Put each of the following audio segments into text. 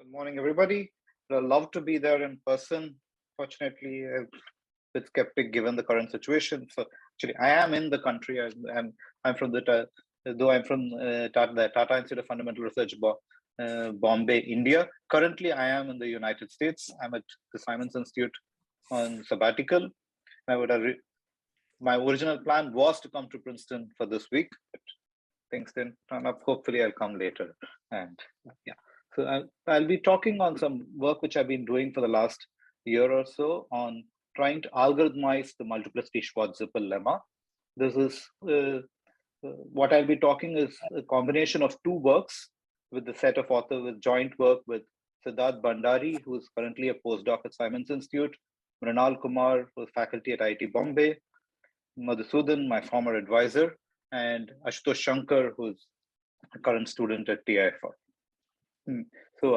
Good morning, everybody. I'd love to be there in person. Fortunately, I'm a bit skeptic given the current situation. So actually, I am in the country. I'm from the though I'm from the Tata Institute of Fundamental Research, Bombay, India. Currently, I am in the United States. I'm at the Simons Institute on sabbatical. I would have my original plan was to come to Princeton for this week, but things didn't turn up. Hopefully, I'll come later. And yeah. So I'll be talking on some work which I've been doing for the last year or so on trying to algorithmize the Multiplicity Schwartz-Zippel Lemma. This is what I'll be talking is a combination of two works with the set of authors with joint work with Siddharth Bhandari, who is currently a postdoc at Simons Institute, Mrinal Kumar, who is faculty at IIT Bombay, Madhusudan, my former advisor, and Ashutosh Shankar, who's a current student at TIFR. So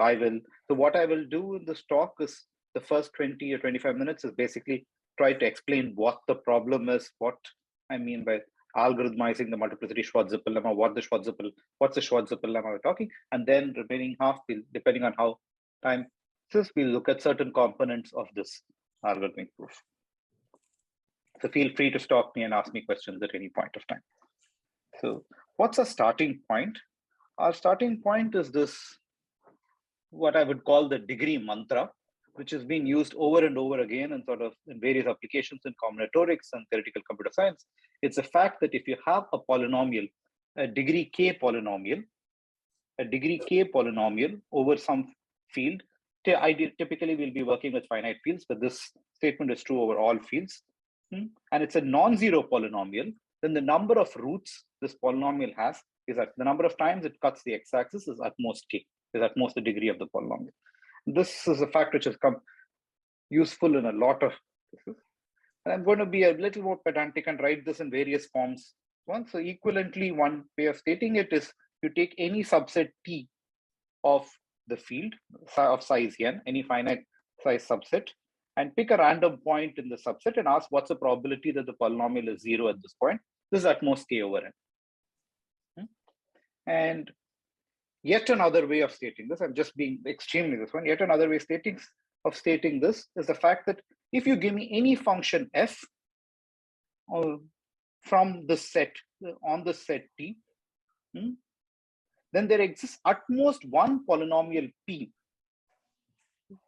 what I will do in this talk is the first 20 or 25 minutes is basically try to explain what the problem is, what I mean by algorithmizing the multiplicity Schwartz-Zippel lemma, what's the Schwartz-Zippel lemma we're talking, and then remaining half, depending on how time is, we'll look at certain components of this algorithmic proof. So feel free to stop me and ask me questions at any point of time. So what's our starting point? Our starting point is this, what I would call the degree mantra, which is being used over and over again and sort of in various applications in combinatorics and theoretical computer science. It's the fact that if you have a polynomial, a degree k polynomial over some field, typically we'll be working with finite fields, but this statement is true over all fields. And it's a non-zero polynomial, then the number of roots this polynomial has is that the number of times it cuts the x-axis is at most k. Is at most the degree of the polynomial. This is a fact which has come useful in a lot of cases. And I'm going to be a little more pedantic and write this in various forms. So equivalently, one way of stating it is you take any subset T of the field of size n, any finite size subset, and pick a random point in the subset and ask what's the probability that the polynomial is 0 at this point. This is at most k over n. And yet another way of stating this, I'm just being extremely this one, yet another way of stating this is the fact that if you give me any function f from the set, on the set T, then there exists at most one polynomial P,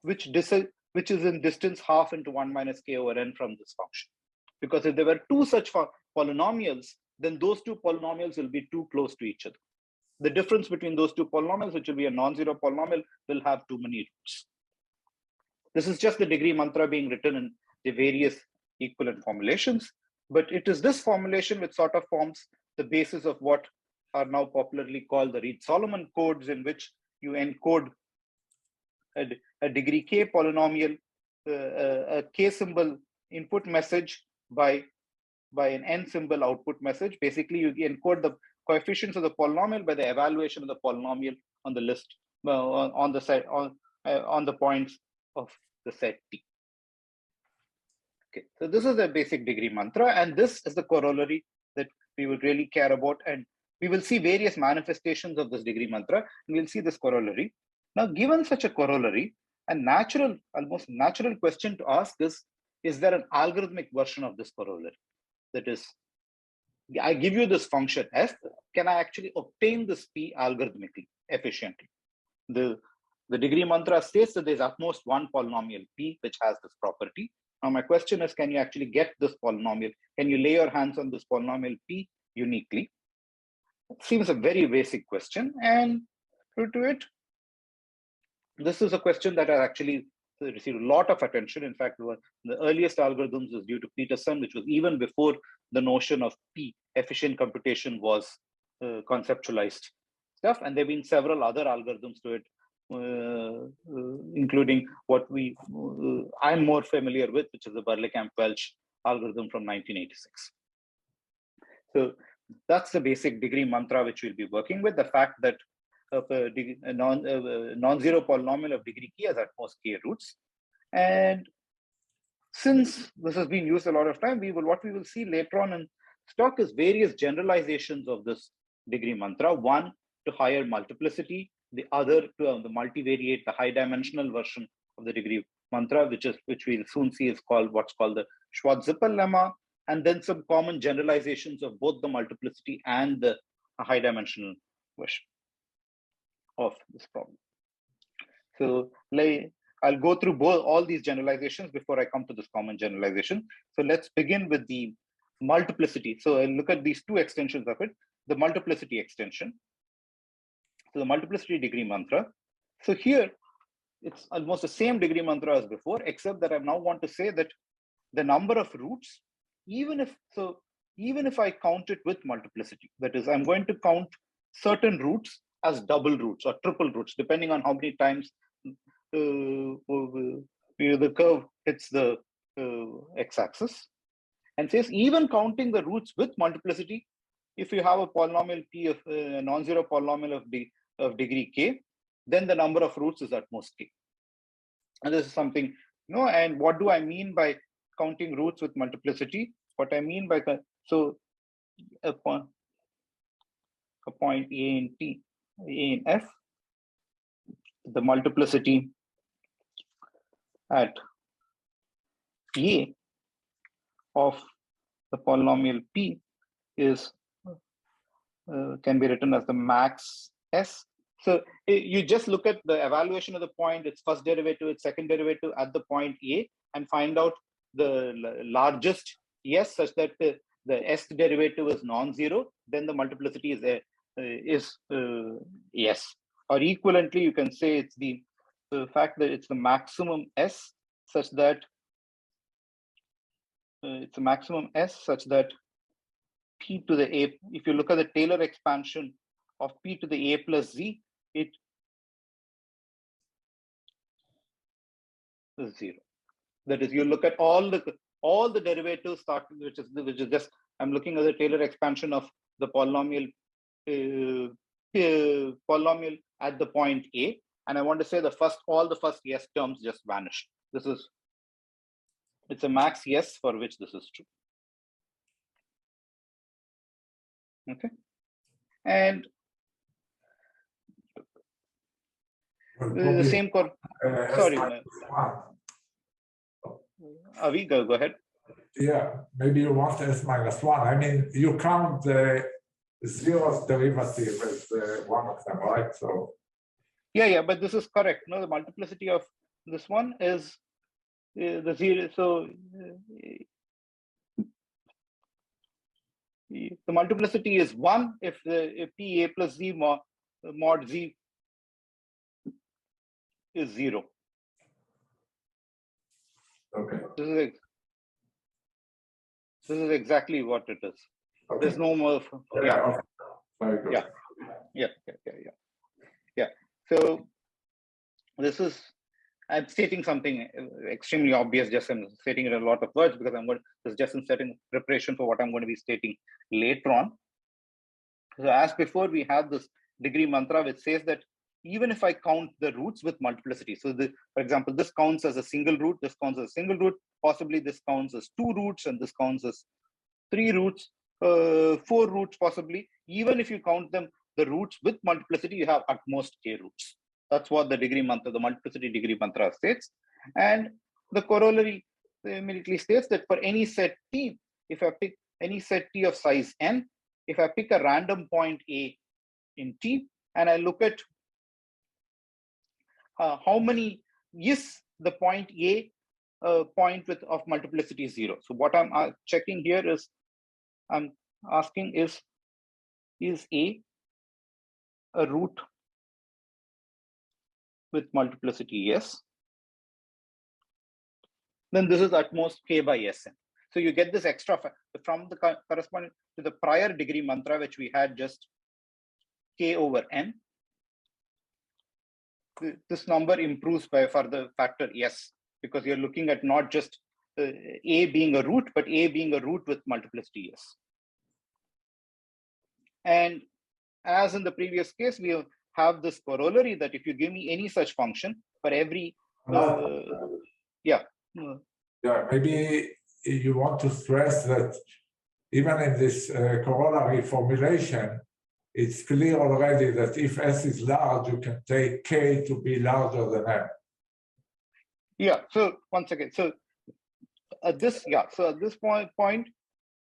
which is in distance half into 1 minus k over n from this function. Because if there were two such polynomials, then those two polynomials will be too close to each other. The difference between those two polynomials, which will be a non-zero polynomial, will have too many roots. This is just the degree mantra being written in the various equivalent formulations, but it is this formulation which sort of forms the basis of what are now popularly called the Reed-Solomon codes, in which you encode a degree k polynomial, a k symbol input message by an n symbol output message. Basically, you encode the coefficients of the polynomial by the evaluation of the polynomial on the list on the points of the set T. Okay, so this is the basic degree mantra, and this is the corollary that we would really care about, and we will see various manifestations of this degree mantra, and we'll see this corollary. Now, given such a corollary, almost natural question to ask is there an algorithmic version of this corollary? That is, I give you this function f, can I actually obtain this p algorithmically, efficiently? The degree mantra states that there's at most one polynomial p which has this property. Now my question is, can you actually get this polynomial? Can you lay your hands on this polynomial p uniquely? It seems a very basic question, and true to it, this is a question that has actually received a lot of attention. In fact, the earliest algorithms is due to Peterson, which was even before the notion of P, efficient computation, was conceptualized stuff. And there have been several other algorithms to it, including what I'm more familiar with, which is the Berlekamp-Welch algorithm from 1986. So that's the basic degree mantra which we'll be working with, the fact that a non-zero polynomial of degree k has at most k roots. And since this has been used a lot of time, what we will see later on in talk is various generalizations of this degree mantra. One, to higher multiplicity, the other, the multivariate, the high dimensional version of the degree mantra, which we'll soon see is called what's called the Schwartz-Zippel Lemma, and then some common generalizations of both the multiplicity and the high dimensional version of this problem. So I'll go through all these generalizations before I come to this common generalization. So let's begin with the multiplicity. So I'll look at these two extensions of it, the multiplicity extension. So the multiplicity degree mantra. So here, it's almost the same degree mantra as before, except that I now want to say that the number of roots, even if I count it with multiplicity, that is, I'm going to count certain roots as double roots or triple roots, depending on how many times the curve hits the x-axis, and says even counting the roots with multiplicity, if you have a polynomial p of non-zero polynomial of degree k, then the number of roots is at most k. And this is something, and what do I mean by counting roots with multiplicity? What I mean by a point A in T, A in F, the multiplicity at A of the polynomial P is can be written as the max S. So you just look at the evaluation of the point, its first derivative, its second derivative at the point A, and find out the largest S such that the S derivative is non-zero, then the multiplicity is yes. Or equivalently, you can say it's the fact that it's the maximum S such that P to the A, if you look at the Taylor expansion of P to the A plus Z, it is 0. That is, you look at all the derivatives starting, which is just, I'm looking at the Taylor expansion of the polynomial at the point A, and I want to say all the first yes terms just vanish. It's a max yes for which this is true. Okay, and the same sorry, Avi, go ahead. Yeah, maybe you want S-1. I mean, you count the zeros derivative as one of them, right? So yeah, but this is correct. No, the multiplicity of this one is the zero. So the multiplicity is 1 if P A plus Z mod Z is 0. okay. This is exactly what it is. Okay. There's no more. Yeah. Very good. Yeah. So this is, I'm stating something extremely obvious. Just I'm stating it in a lot of words because this is just in setting preparation for what I'm going to be stating later on. So as before, we have this degree mantra which says that even if I count the roots with multiplicity, so for example, this counts as a single root, this counts as a single root, possibly this counts as 2 roots, and this counts as 3 roots, 4 roots possibly. Even if you count them, the roots with multiplicity, you have at most k roots. That's what the degree mantra, the multiplicity degree mantra states. And the corollary immediately states that for any set T, if I pick any set T of size n, if I pick a random point A in T, and I look at how many is the point A point of multiplicity 0. So what I'm checking here is, I'm asking is A a root with multiplicity yes? Then this is at most k by Sn. So you get this extra from the corresponding to the prior degree mantra, which we had just k over n. This number improves by further factor s, because you're looking at not just A being a root, but A being a root with multiplicity s. And as in the previous case, we have this corollary that if you give me any such function for every, yeah, maybe you want to stress that even in this corollary formulation, it's clear already that if S is large, you can take K to be larger than M. Yeah, so once again, so at this point,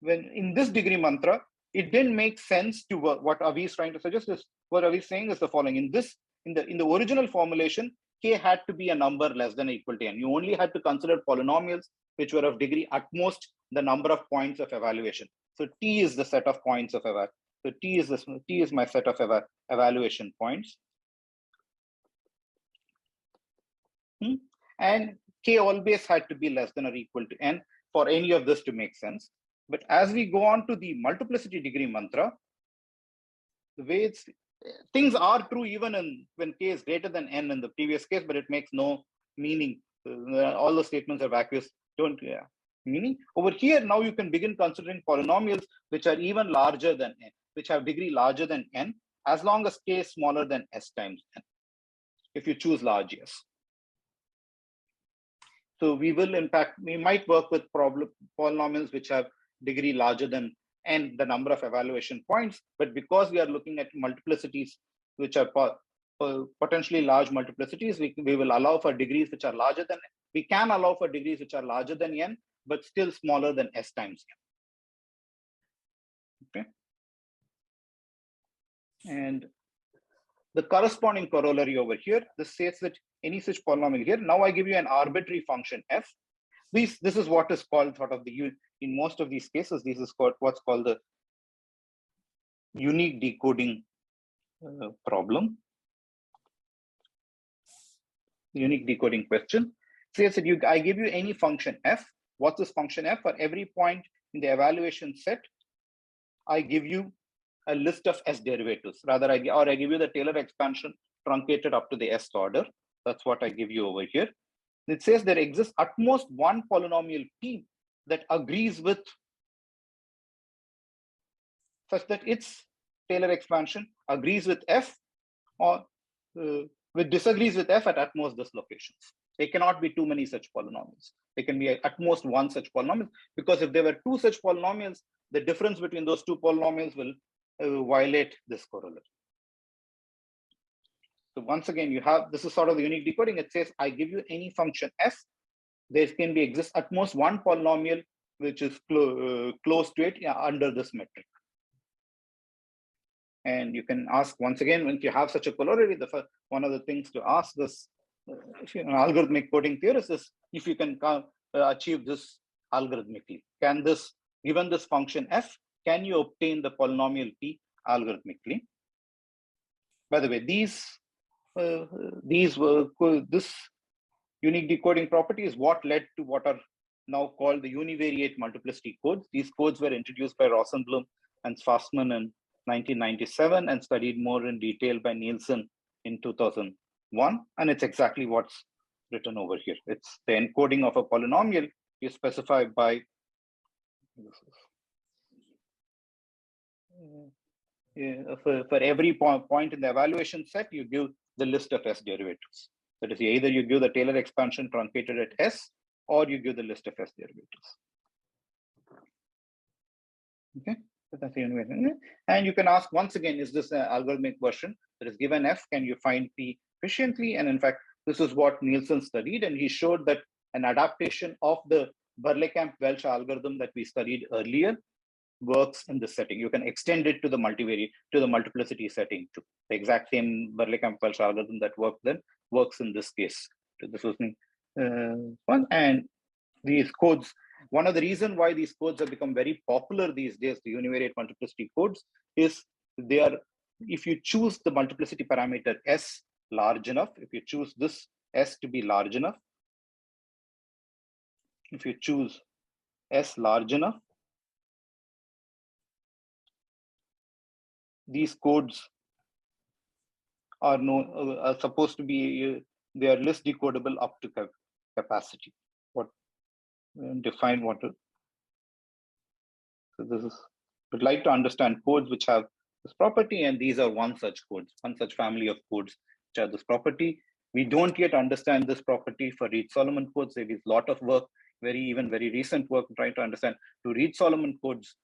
when in this degree mantra, it didn't make sense to work. What Avi is trying to suggest is, what Avi is saying is the following: in the original formulation, K had to be a number less than or equal to N. You only had to consider polynomials which were of degree at most the number of points of evaluation. So T is the set of points of evaluation. So T is my set of evaluation points. And K always had to be less than or equal to N for any of this to make sense. But as we go on to the multiplicity degree mantra, the way things are true even when K is greater than N in the previous case, but it makes no meaning. All the statements are vacuous, don't meaning. Over here, now you can begin considering polynomials which are even larger than N, which have degree larger than N, as long as K is smaller than S times N, if you choose large S. So we might work with polynomials which have degree larger than N, the number of evaluation points, but because we are looking at multiplicities, which are potentially large multiplicities, we will allow for degrees which are larger than, we can allow for degrees which are larger than N, but still smaller than S times N. Okay. And the corresponding corollary over here, this says that any such polynomial here, now I give you an arbitrary function f. This is what is called sort of in most of these cases, this is called what's called the unique decoding problem. Unique decoding question. Says that I give you any function f. What's this function f? For every point in the evaluation set, I give you a list of S derivatives. Rather, I give you the Taylor expansion truncated up to the S order. That's what I give you over here. It says there exists at most one polynomial P that agrees with, such that its Taylor expansion agrees with F or disagrees with F at most this locations. There cannot be too many such polynomials. There can be at most one such polynomial, because if there were two such polynomials, the difference between those two polynomials will violate this corollary. So once again, you have, this is sort of the unique decoding. It says, I give you any function f. There can be exist at most one polynomial which is close to it under this metric. And you can ask once again, when you have such a corollary, one of the things to ask this, if you're an algorithmic coding theorist, is if you can achieve this algorithmically. Can this, given this function f, can you obtain the polynomial p algorithmically? By the way, this unique decoding property is what led to what are now called the univariate multiplicity codes. These codes were introduced by Rosenblum and Schwarzman in 1997 and studied more in detail by Nielsen in 2001. And it's exactly what's written over here. It's the encoding of a polynomial you specify by for every point in the evaluation set, you give the list of S derivatives. That is, either you give the Taylor expansion truncated at S, or you give the list of S derivatives. Okay, so that's the univariate. And you can ask once again, is this an algorithmic version that is given F? Can you find P efficiently? And in fact, this is what Nielsen studied, and he showed that an adaptation of the Berlekamp-Welch algorithm that we studied earlier works in this setting. You can extend it to the multivariate, to the multiplicity setting too. The exact same Berlekamp-Welch algorithm that worked then works in this case. So this was one. And these codes, one of the reasons why these codes have become very popular these days, the univariate multiplicity codes, is they are, if you choose the multiplicity parameter S large enough, if you choose this S to be large enough, if you choose S large enough, these codes are supposed to be, they are list decodable up to capacity. What define what to, so this is, would like to understand codes which have this property, and these are one such codes, one such family of codes which have this property. We don't yet understand this property for Reed-Solomon codes. There is a lot of work, very recent work trying to understand, to Reed-Solomon codes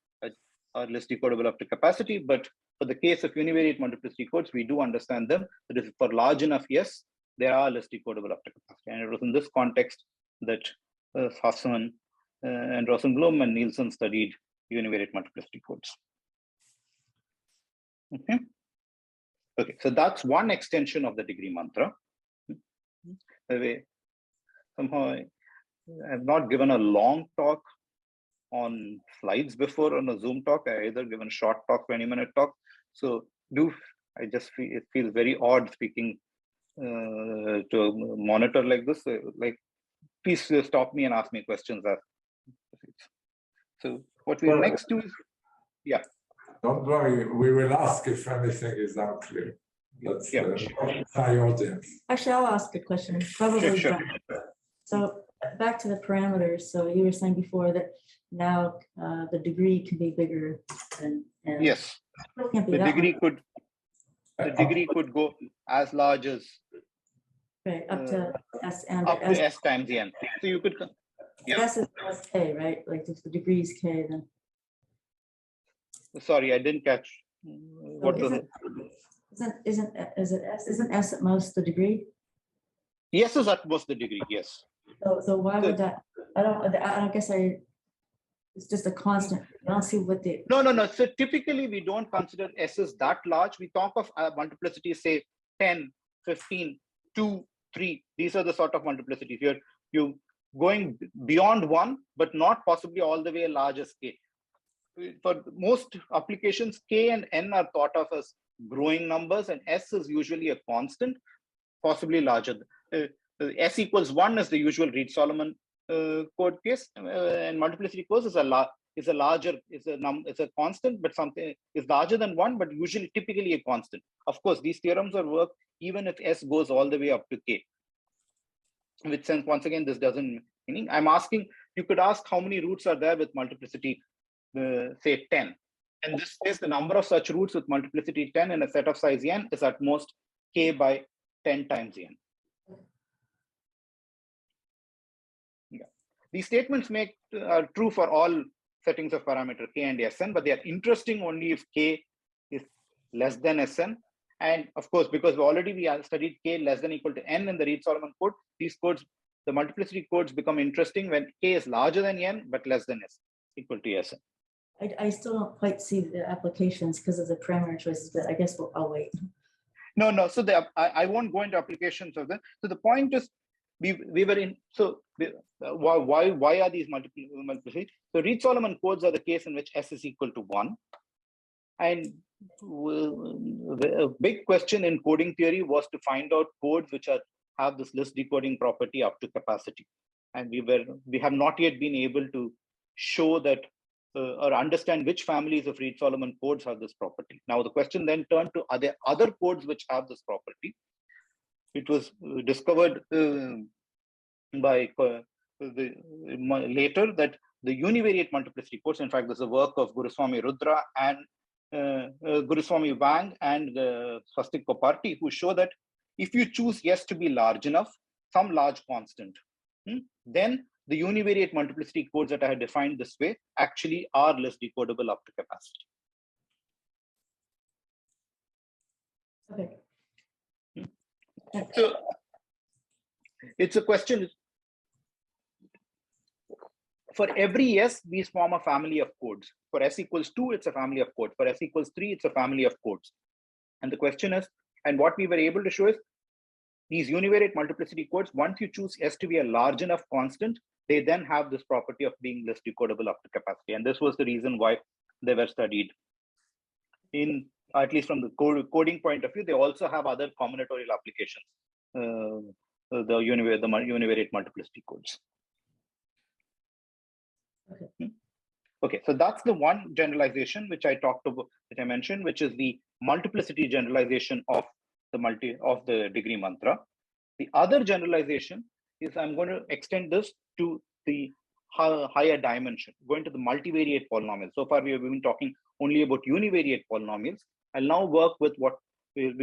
are list decodable up to capacity, but For the case of univariate multiplicity codes, we do understand them. That is, for large enough yes, they are list decodable up to capacity. And it was in this context that Hassan and Rosenblum and Nielsen studied univariate multiplicity codes. Okay. Okay, so that's one extension of the degree mantra. Somehow I have not given a long talk on slides before on a Zoom talk. I either given short talk, 20-minute talk. So I just feel it feels very odd speaking to a monitor like this. Like, please stop me and ask me questions. So what we next do is, yeah. Don't worry, we will ask if anything is unclear. That's my audience. Actually, I'll ask a question. Probably. Sure. So back to the parameters. So you were saying before that now the degree can be bigger than yes. The degree could go as large as up to S and up to S times n. So you could S is plus K, right? Like if the degree is K, then. Sorry, I didn't catch what Isn't S at most the degree? Yes is at most the degree, yes. So why would that? I don't guess it's just a constant. I don't see what the. No. So typically we don't consider S as that large. We talk of multiplicities, say 10, 15, 2, 3. These are the sort of multiplicities. You're going beyond 1, but not possibly all the way as large as K. For most applications, K and N are thought of as growing numbers, and S is usually a constant, possibly larger. S equals 1 is the usual Reed-Solomon code case, and multiplicity codes is a constant, but something is larger than 1, but usually typically a constant. Of course, these theorems are work even if S goes all the way up to K. Which sense, once again, this doesn't meaning. I'm asking, you could ask how many roots are there with multiplicity, say 10. And this says the number of such roots with multiplicity 10 in a set of size n is at most K by 10 times n. Yeah. These statements are true for all settings of parameter K and Sn, but they are interesting only if K is less than Sn. And of course, because we have studied K less than or equal to n in the Reed-Solomon code, these codes, the multiplicity codes become interesting when K is larger than n, but less than S, equal to Sn. I still don't quite see the applications because of the parameter choices, but I guess I'll wait. No. So I won't go into applications of that. So the point is, we were in. So why are these multiplicities? So Reed-Solomon codes are the case in which S is equal to 1, and a big question in coding theory was to find out codes which have this list decoding property up to capacity, and we have not yet been able to show that. Or understand which families of Reed-Solomon codes have this property. Now the question then turned to, are there other codes which have this property? It was discovered by later that the univariate multiplicity codes, in fact, there's a work of Guruswami Rudra and Guruswami Wang and Dvir-Kopparty, who show that if you choose yes to be large enough, some large constant, then the univariate multiplicity codes that I had defined this way actually are list decodable up to capacity. Okay. So it's a question. For every S, these form a family of codes. For S equals 2, it's a family of codes. For S equals 3, it's a family of codes. And the question is, and what we were able to show is, these univariate multiplicity codes, once you choose S to be a large enough constant, they then have this property of being list decodable up to capacity. And this was the reason why they were studied. In, at least from the coding point of view, they also have other combinatorial applications, the univariate multiplicity codes. Okay. Okay, so that's the one generalization which I talked about, which I mentioned, which is the multiplicity generalization of the degree mantra. The other generalization is I'm going to extend this to the higher dimension, going to the multivariate polynomials. So far, we have been talking only about univariate polynomials. I'll now work with work with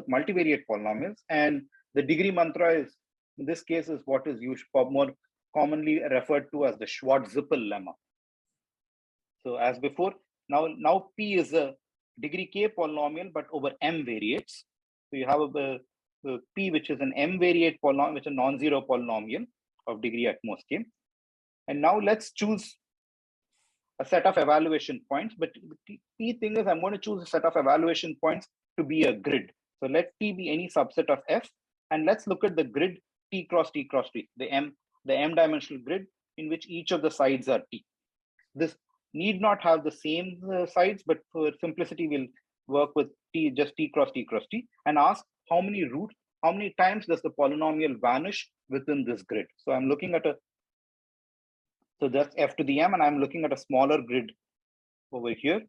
multivariate polynomials, and the degree mantra is, in this case, is what is used for more commonly referred to as the Schwartz-Zippel lemma. So as before, now P is a degree k polynomial, but over m variates. So you have a p, which is an m variate polynomial, which is a non-zero polynomial of degree at most k. And now let's choose a set of evaluation points. But the key thing is I'm going to choose a set of evaluation points to be a grid. So let T be any subset of F. And let's look at the grid T cross T cross T, the m dimensional grid in which each of the sides are T. This need not have the same sides, but for simplicity, we'll work with T, just T cross T cross T, and ask how many times does the polynomial vanish within this grid. So I'm looking at so that's F to the M, and I'm looking at a smaller grid over here.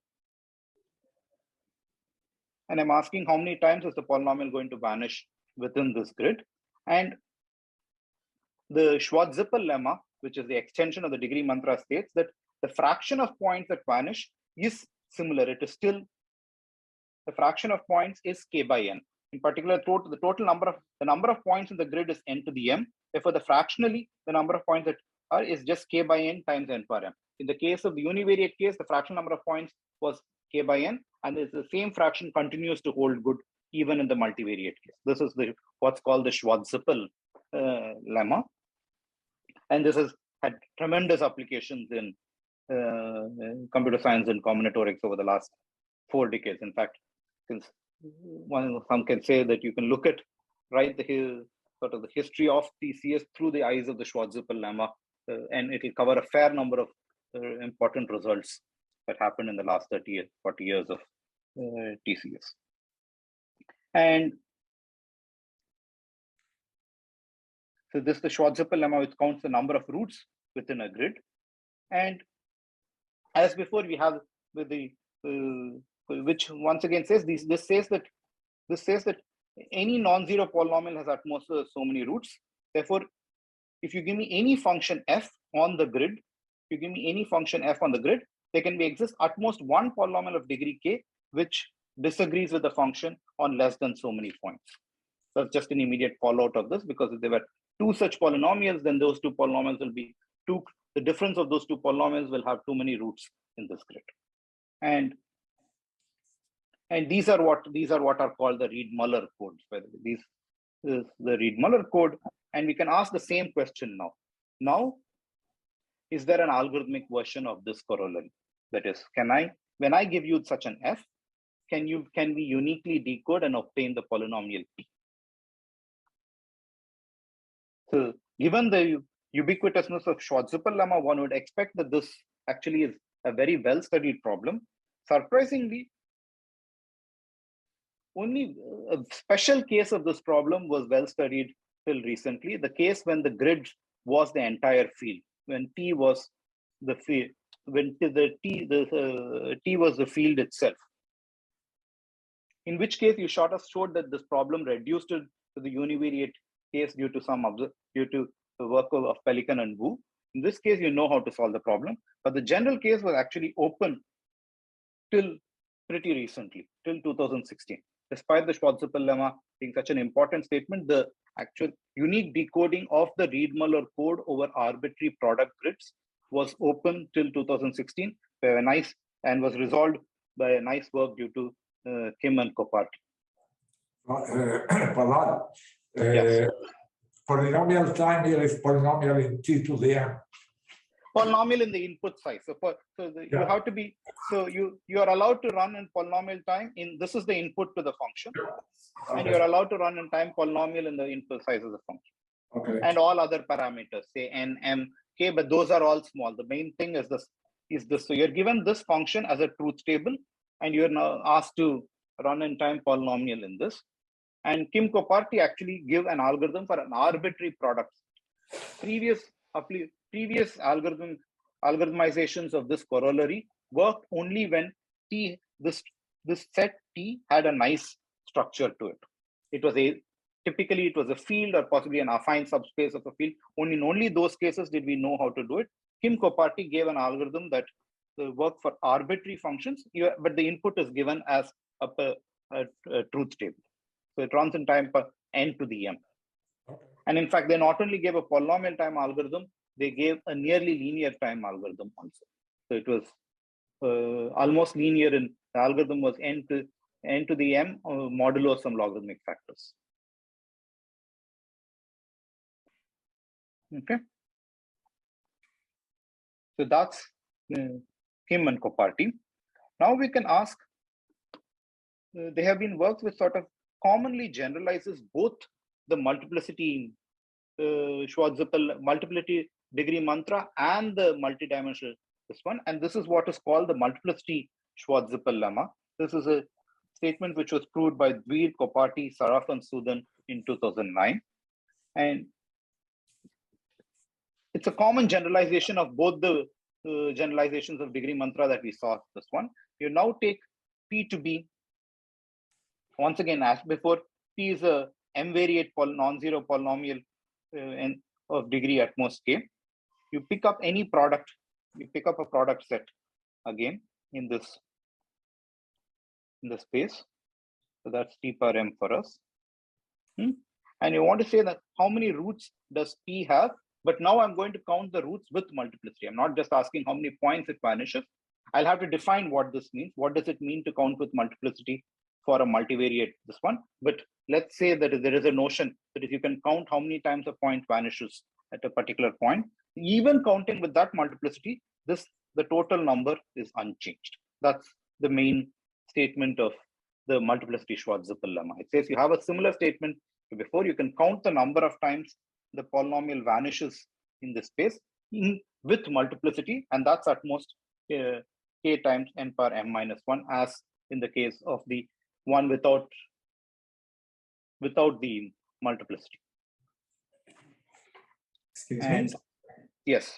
And I'm asking how many times is the polynomial going to vanish within this grid. And the Schwartz-Zippel lemma, which is the extension of the degree mantra, states that the fraction of points that vanish is similar. It is still, the fraction of points is k by n. In particular, the total number of points in the grid is n to the m. Therefore, fractionally, the number of points that is just k by n times n per m. In the case of the univariate case, the fractional number of points was k by n, and the same fraction continues to hold good even in the multivariate case. This is what's called the Schwartz-Zippel lemma, and this has had tremendous applications in computer science and combinatorics over the last 4 decades. In fact, some can say that you can look at sort of the history of TCS through the eyes of the Schwartz-Zippel lemma, and it will cover a fair number of important results that happened in the last 30 or 40 years of TCS. And so this is the Schwartz-Zippel lemma, which counts the number of roots within a grid. And as before, we have with the which once again says this says that any non-zero polynomial has at most so many roots. Therefore, if you give me any function f on the grid, there can exist at most one polynomial of degree k which disagrees with the function on less than so many points. That's just an immediate fallout of this, because if there were 2 such polynomials, then those 2 polynomials will be the difference of those 2 polynomials will have too many roots in this grid. And these are what are called the Reed-Muller codes. By the way, this is the Reed-Muller code, and we can ask the same question now. Now, is there an algorithmic version of this corollary? That is, when I give you such an f, can we uniquely decode and obtain the polynomial p? So, given the ubiquitousness of Schwartz-Zippel lemma, one would expect that this actually is a very well-studied problem. Surprisingly, only a special case of this problem was well studied till recently. The case when the grid was the entire field, when T was the field, when T was the field itself. In which case, you showed that this problem reduced it to the univariate case due to the work of Pelikan and Wu. In this case, you know how to solve the problem, but the general case was actually open till pretty recently, till 2016. Despite the Schwartz-Zippel lemma being such an important statement, the actual unique decoding of the Reed-Muller code over arbitrary product grids was open till 2016, and was resolved by a nice work due to Kim and Kopparty. Prahladh, Yes. Polynomial time here is polynomial in T to the M. Polynomial in the input size. You have to be, you are allowed to run in polynomial time this is the input to the function, and you're allowed to run in time polynomial in the input size of the function. Okay. And all other parameters, say n, m, k, but those are all small. The main thing is this. So you're given this function as a truth table, and you're now asked to run in time polynomial in this. And Kim Kopparty actually give an algorithm for an arbitrary product. Previous algorithmizations of this corollary worked only when this set T had a nice structure to it. Typically it was a field or possibly an affine subspace of a field. In only those cases did we know how to do it. Kim Kopparty gave an algorithm that worked for arbitrary functions, but the input is given as a truth table. So it runs in time for n to the m. And in fact, they not only gave a polynomial time algorithm, they gave a nearly linear time algorithm also. So it was almost linear in The algorithm was n to the m modulo some logarithmic factors. Okay. So that's Kim and Kopparty. Now we can ask, they have been worked with sort of commonly generalizes both the multiplicity Schwartz-Zippel multiplicity degree mantra and the multidimensional this one. And this is what is called the Multiplicity Schwartz-Zippel Lemma. This is a statement which was proved by Dvir-Kopparty-Saraf-Sudan in 2009. And it's a common generalization of both the generalizations of degree mantra that we saw this one. You now take P to be, once again, as before, P is a M-variate non-zero polynomial of degree at most k. You pick up any product, you pick up a product set again in this space. So that's T power M for us. And you want to say that how many roots does P have? But now I'm going to count the roots with multiplicity. I'm not just asking how many points it vanishes. I'll have to define what this means. What does it mean to count with multiplicity for a multivariate, this one? But let's say that there is a notion that if you can count how many times a point vanishes at a particular point, even counting with that multiplicity, the total number is unchanged. That's the main statement of the Multiplicity Schwartz-Zippel Lemma. It says you have a similar statement to before. You can count the number of times the polynomial vanishes in this space with multiplicity, and that's at most k times n power m minus 1, as in the case of the one without the multiplicity. Excuse and me. Yes.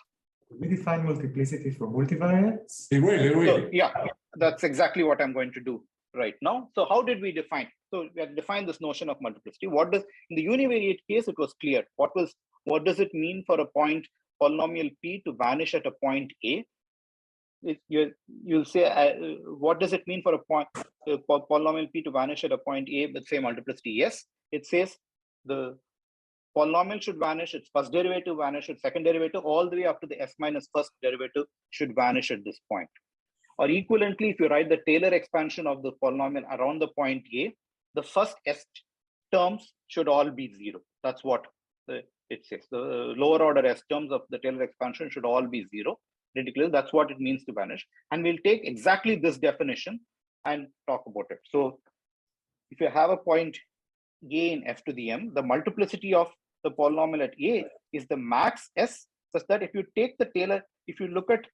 We define multiplicity for multivariates. So, yeah, that's exactly what I'm going to do right now. So how did we define? So we have defined this notion of multiplicity. What does, in the univariate case, it was clear. What does it mean for a point polynomial P to vanish at a point A? You'll say, what does it mean for a point polynomial P to vanish at a point A with say multiplicity? Yes, it says the polynomial should vanish, its first derivative vanish, its second derivative, all the way up to the s minus first derivative should vanish at this point. Or equivalently, if you write the Taylor expansion of the polynomial around the point A, the first s terms should all be 0. That's what it says. The lower order s terms of the Taylor expansion should all be 0. Ridiculous. That's what it means to vanish. And we'll take exactly this definition and talk about it. So if you have a point A in f to the m, the multiplicity of the polynomial at A is the max s, such that if you take the Taylor, if you look at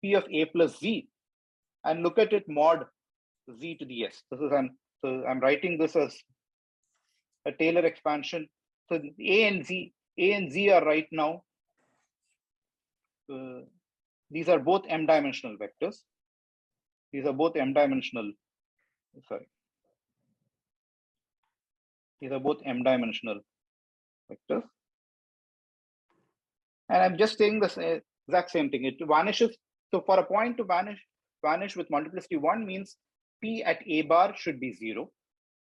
P of A plus Z and look at it mod Z to the S. I'm writing this as a Taylor expansion. So A and Z are right now, these are both m-dimensional vectors. These are both m-dimensional, these are both m-dimensional vectors. And I'm just saying the exact same thing. It vanishes. So for a point to vanish with multiplicity 1 means P at A bar should be 0.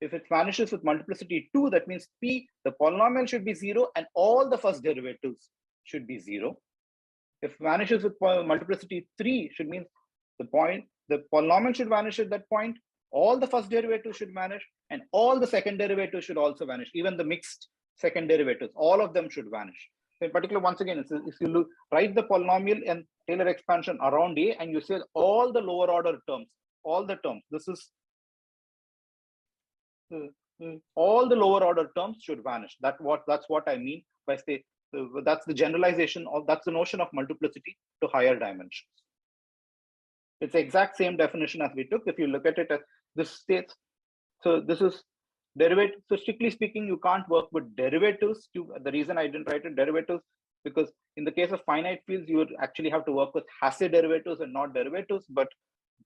If it vanishes with multiplicity 2, that means P, the polynomial should be 0 and all the first derivatives should be 0. If vanishes with multiplicity 3, should mean the polynomial should vanish at that point, all the first derivatives should vanish, and all the second derivatives should also vanish. Even the mixed second derivatives, all of them should vanish. So in particular, once again, if you write the polynomial and Taylor expansion around A, and you say all the lower order terms, all the terms, this is all the lower order terms should vanish. That's what I mean by say. That's the generalization of, that's the notion of multiplicity to higher dimensions. It's the exact same definition as we took. If you look at it as this states, so this is derivative. So strictly speaking, you can't work with derivatives. The reason I didn't write it derivatives, because in the case of finite fields, you would actually have to work with Hasse derivatives and not derivatives. But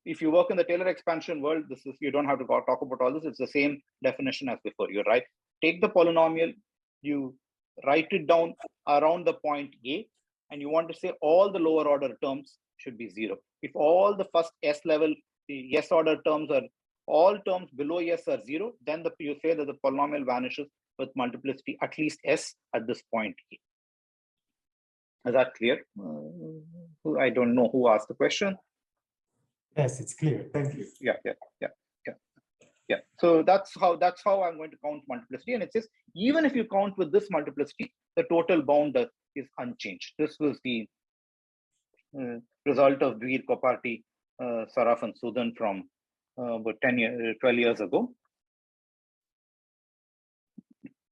if you work in the Taylor expansion world, you don't have to talk about all this. It's the same definition as before. You take the polynomial, you write it down around the point A, and you want to say all the lower order terms should be 0. If all the first S level, the S order terms are, all terms below S are 0, then you say that the polynomial vanishes with multiplicity at least S at this point A. Is that clear? I don't know who asked the question. Yes, it's clear. Thank you. Yeah. So that's how I'm going to count multiplicity. And it says, even if you count with this multiplicity, the total bound is unchanged. This was the result of Dvir-Kopparty-Saraf-Sudan from about 12 years ago.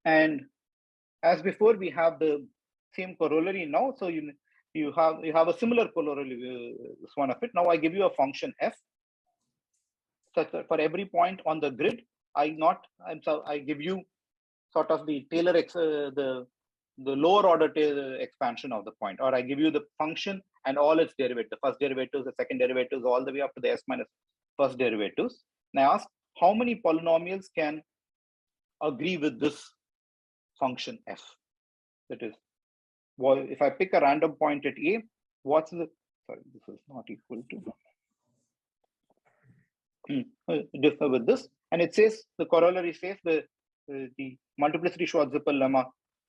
And as before, we have the same corollary now. So you have a similar corollary, this one of it. Now I give you a function f, such that for every point on the grid, I give you sort of the Taylor the lower order expansion of the point, or I give you the function and all its derivatives, the first derivatives, the second derivatives, all the way up to the s minus first derivatives. And I ask how many polynomials can agree with this function f. That is, well, if I pick a random point at a, what's the, sorry, this is not equal to differ with this. And it says, the corollary says the multiplicity Schwartz-Zippel lemma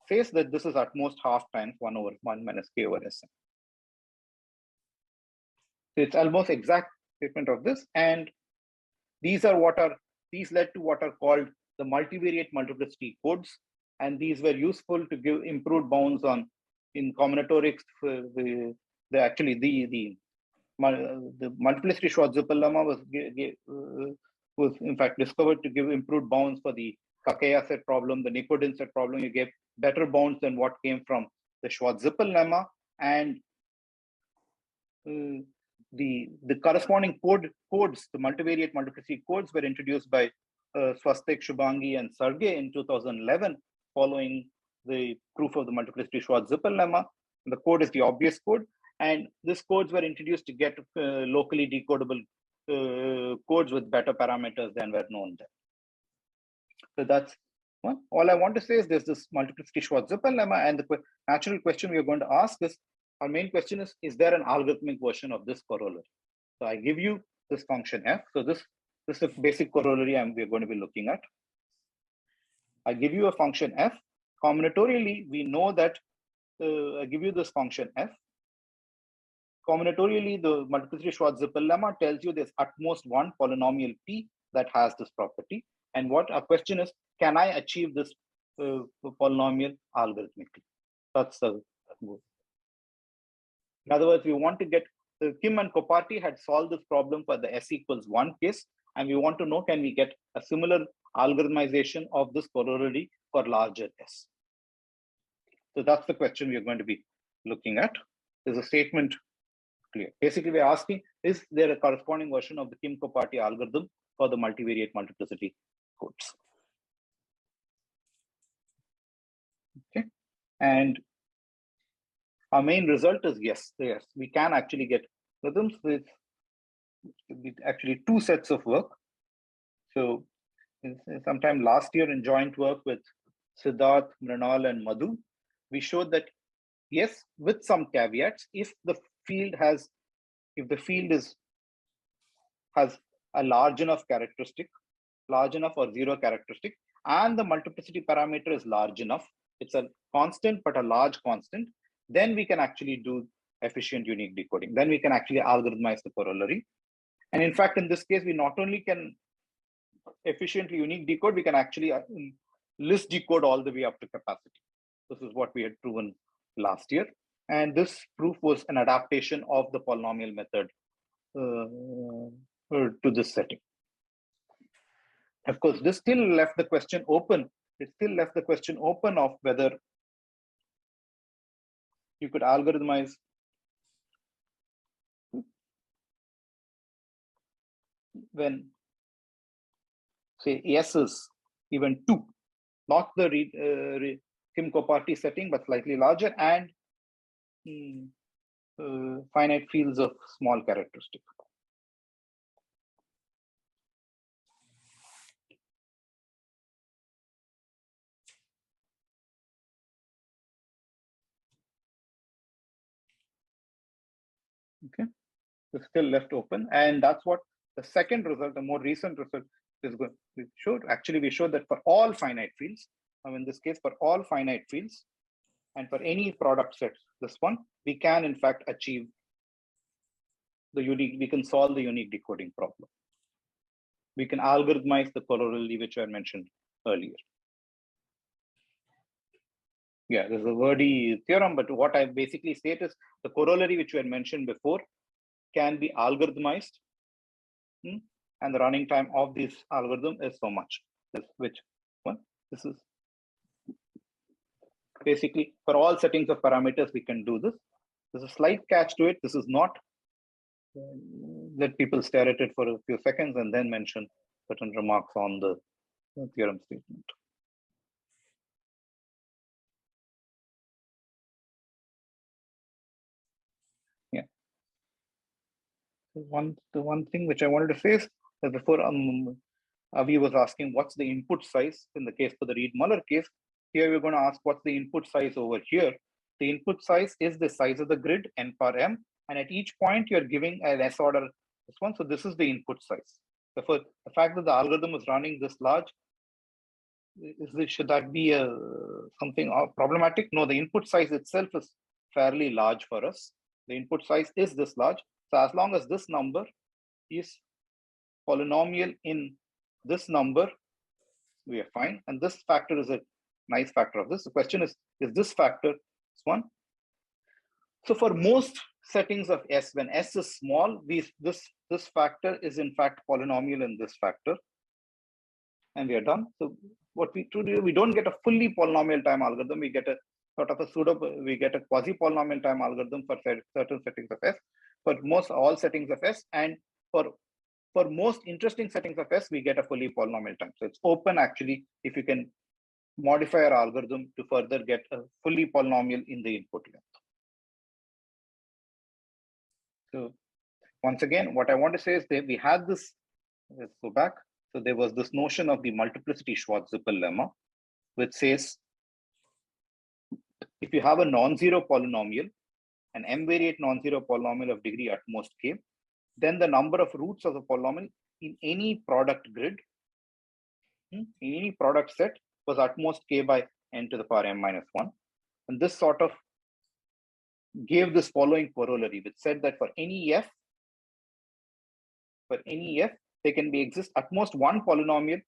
says that this is at most half times 1 over 1 minus k over Sn. So it's almost exact statement of this. And these led to what are called the multivariate multiplicity codes. And these were useful to give improved bounds in combinatorics. The multiplicity Schwartz-Zippel lemma was in fact discovered to give improved bounds for the Kakeya set problem, the Decoding set problem. You gave better bounds than what came from the Schwartz-Zippel lemma, and the corresponding codes, the multivariate multiplicity codes, were introduced by Swastik, Shubhangi, and Sergey in 2011, following the proof of the multiplicity Schwartz-Zippel lemma. And the code is the obvious code, and these codes were introduced to get locally decodable codes with better parameters than were known then. So that's one. All I want to say is there's this multiplicity Schwartz-Zippel lemma, and the natural question we are going to ask is, our main question is there an algorithmic version of this corollary? So I give you this function f. So this is the basic corollary we're going to be looking at. I give you a function f. Combinatorially, we know that I give you this function f. Combinatorially, the multiplicity Schwartz-Zippel lemma tells you there's at most one polynomial p that has this property. And what our question is, can I achieve this polynomial algorithmically? That's the goal. In other words, we want to get, Kim and Kopparty had solved this problem for the s equals 1 case, and we want to know, can we get a similar algorithmization of this corollary for larger s? So that's the question we are going to be looking at. Is a statement clear? Basically, we're asking, is there a corresponding version of the Kim-Kopparty algorithm for the multivariate multiplicity codes? Okay, and our main result is yes, we can actually get rhythms with actually two sets of work. So sometime last year in joint work with Siddharth, Mrinal, and Madhu, we showed that yes, with some caveats, if the field has a large enough characteristic, large enough or zero characteristic, and the multiplicity parameter is large enough, it's a constant but a large constant, then we can actually do efficient unique decoding. Then we can actually algorithmize the corollary. And in fact, in this case, we not only can efficiently unique decode, we can actually list decode all the way up to capacity. This is what we had proven last year. And this proof was an adaptation of the polynomial method to this setting. Of course, this still left the question open. It still left the question open of whether you could algorithmize when, say, S is even 2, not the Kim-Kopparty setting, but slightly larger, and finite fields of small characteristic. Okay, so still left open, and that's what the second result, the more recent result, is going. We showed that for all finite fields, in this case for all finite fields, and for any product set, this one, we can in fact achieve we can solve the unique decoding problem. We can algorithmize the corollary, which I mentioned earlier. Yeah, there's a wordy theorem, but what I basically state is the corollary, which we had mentioned before, can be algorithmized, and the running time of this algorithm is so much. Which one? This is basically for all settings of parameters, we can do this. There's a slight catch to it. This is not, let people stare at it for a few seconds and then mention certain remarks on the theorem statement. Yeah. The one thing which I wanted to say is that before Avi was asking what's the input size in the case for the Reed-Muller case. Here we're going to ask what's the input size over here. The input size is the size of the grid n power m, and at each point you're giving an s order this one. So this is the input size. Therefore, the fact that the algorithm is running this large, should that be something problematic? No, the input size itself is fairly large for us. The input size is this large. So as long as this number is polynomial in this number, we are fine. And this factor is a nice factor of this. The question is this factor this one? So for most settings of S, when S is small, this factor is in fact polynomial in this factor. And we are done. So what we do, we don't get a fully polynomial time algorithm. We get a sort of a we get a quasi polynomial time algorithm for certain settings of S, for all settings of S, and for most interesting settings of S, we get a fully polynomial time. So it's open actually if you can modify our algorithm to further get a fully polynomial in the input length. So once again, what I want to say is that we had this, let's go back. So there was this notion of the Multiplicity Schwartz-Zippel Lemma, which says if you have a non-zero polynomial, an M-variate non-zero polynomial of degree at most k, then the number of roots of the polynomial in any product grid, in any product set, was at most k by n to the power m minus 1. And this sort of gave this following corollary, which said that for any f, there can exist at most one polynomial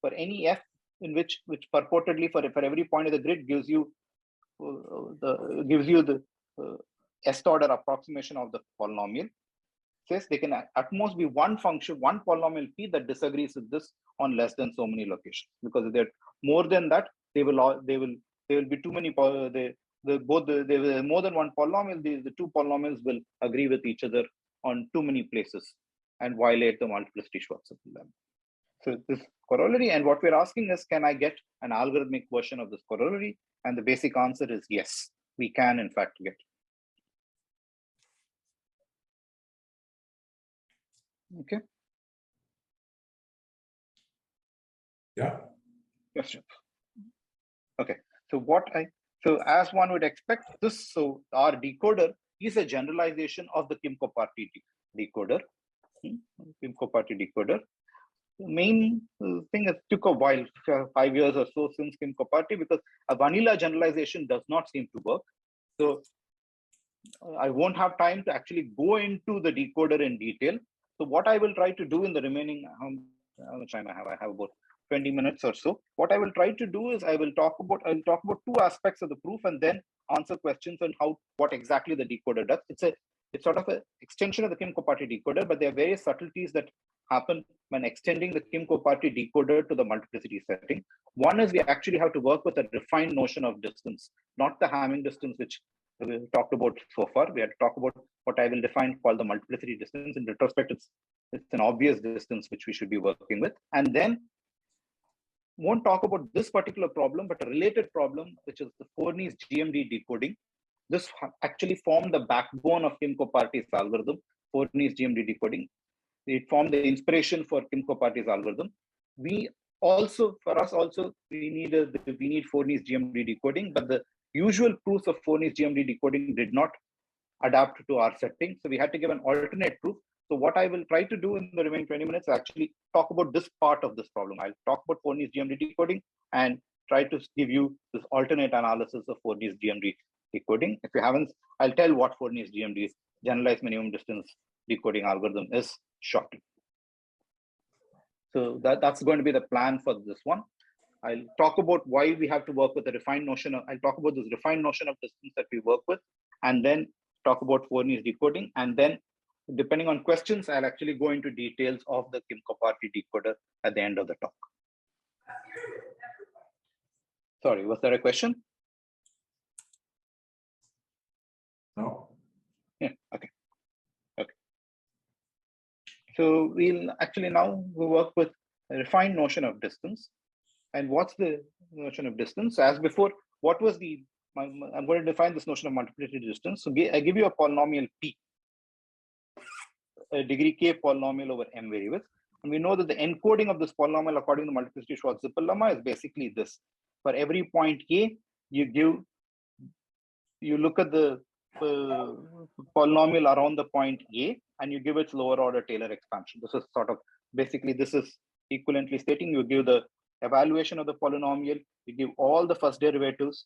for any f in which purportedly for every point of the grid gives you the s order approximation of the polynomial. Says they can at most be one function, one polynomial p that disagrees with this on less than so many locations. Because if they're more than that, there will be too many. There will more than one polynomial. The two polynomials will agree with each other on too many places and violate the Multiplicity Schwartz-Zippel Lemma. So this corollary, and what we're asking is, can I get an algorithmic version of this corollary? And the basic answer is yes, we can in fact get. Okay. Yeah. Question. Okay. So as one would expect, our decoder is a generalization of the Kim-Kopparty decoder. Kim-Kopparty decoder. The main thing is took a while, 5 years or so since Kim-Kopparty, because a vanilla generalization does not seem to work. So I won't have time to actually go into the decoder in detail. So what I will try to do in the remaining, how much time I have about 20 minutes or so. What I will try to do is I'll talk about two aspects of the proof and then answer questions on what exactly the decoder does. It's sort of an extension of the Kim-Kopparty decoder, but there are various subtleties that happen when extending the Kim-Kopparty decoder to the multiplicity setting. One is we actually have to work with a refined notion of distance, not the Hamming distance, which we talked about so far. We had to talk about what I will define called the multiplicity distance. In retrospect, it's an obvious distance which we should be working with. And then won't talk about this particular problem, but a related problem, which is the Forney's GMD decoding. This actually formed the backbone of Kim-Kopparty's algorithm, Forney's GMD decoding. It formed the inspiration for Kim-Kopparty's algorithm. We need Forney's GMD decoding, but the usual proofs of Forney's GMD decoding did not adapt to our setting. So we had to give an alternate proof. So what I will try to do in the remaining 20 minutes is actually talk about this part of this problem. I'll talk about Forney's GMD decoding and try to give you this alternate analysis of Forney's GMD decoding. If you haven't, I'll tell what Forney's GMD is, generalized minimum distance decoding algorithm is shortened. So that's going to be the plan for this one. I'll talk about why we have to work with a refined notion of, I'll talk about this refined notion of distance that we work with, and then talk about Forney's decoding. And then depending on questions, I'll actually go into details of the Dvir-Kopparty decoder at the end of the talk. Sorry, was there a question? No. Yeah, okay. Okay. So we'll actually now work with a refined notion of distance. And what's the notion of distance? As before, what was the, I'm going to define this notion of multiplicity distance. So I give you a polynomial P, a degree K polynomial over M variables. And we know that the encoding of this polynomial according to Multiplicity Schwartz-Zippel Lemma is basically this. For every point A, you look at the polynomial around the point A and you give its lower order Taylor expansion. This is sort of, basically this is equivalently stating you give the evaluation of the polynomial, you give all the first derivatives,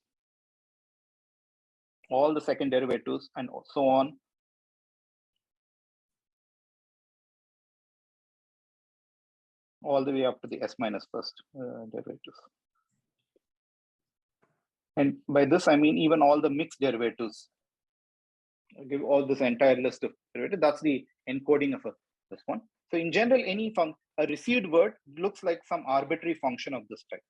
all the second derivatives, and so on. All the way up to the S minus first derivatives. And by this, I mean even all the mixed derivatives. I'll give all this entire list of derivatives. That's the encoding of this one. So in general, a received word looks like some arbitrary function of this type.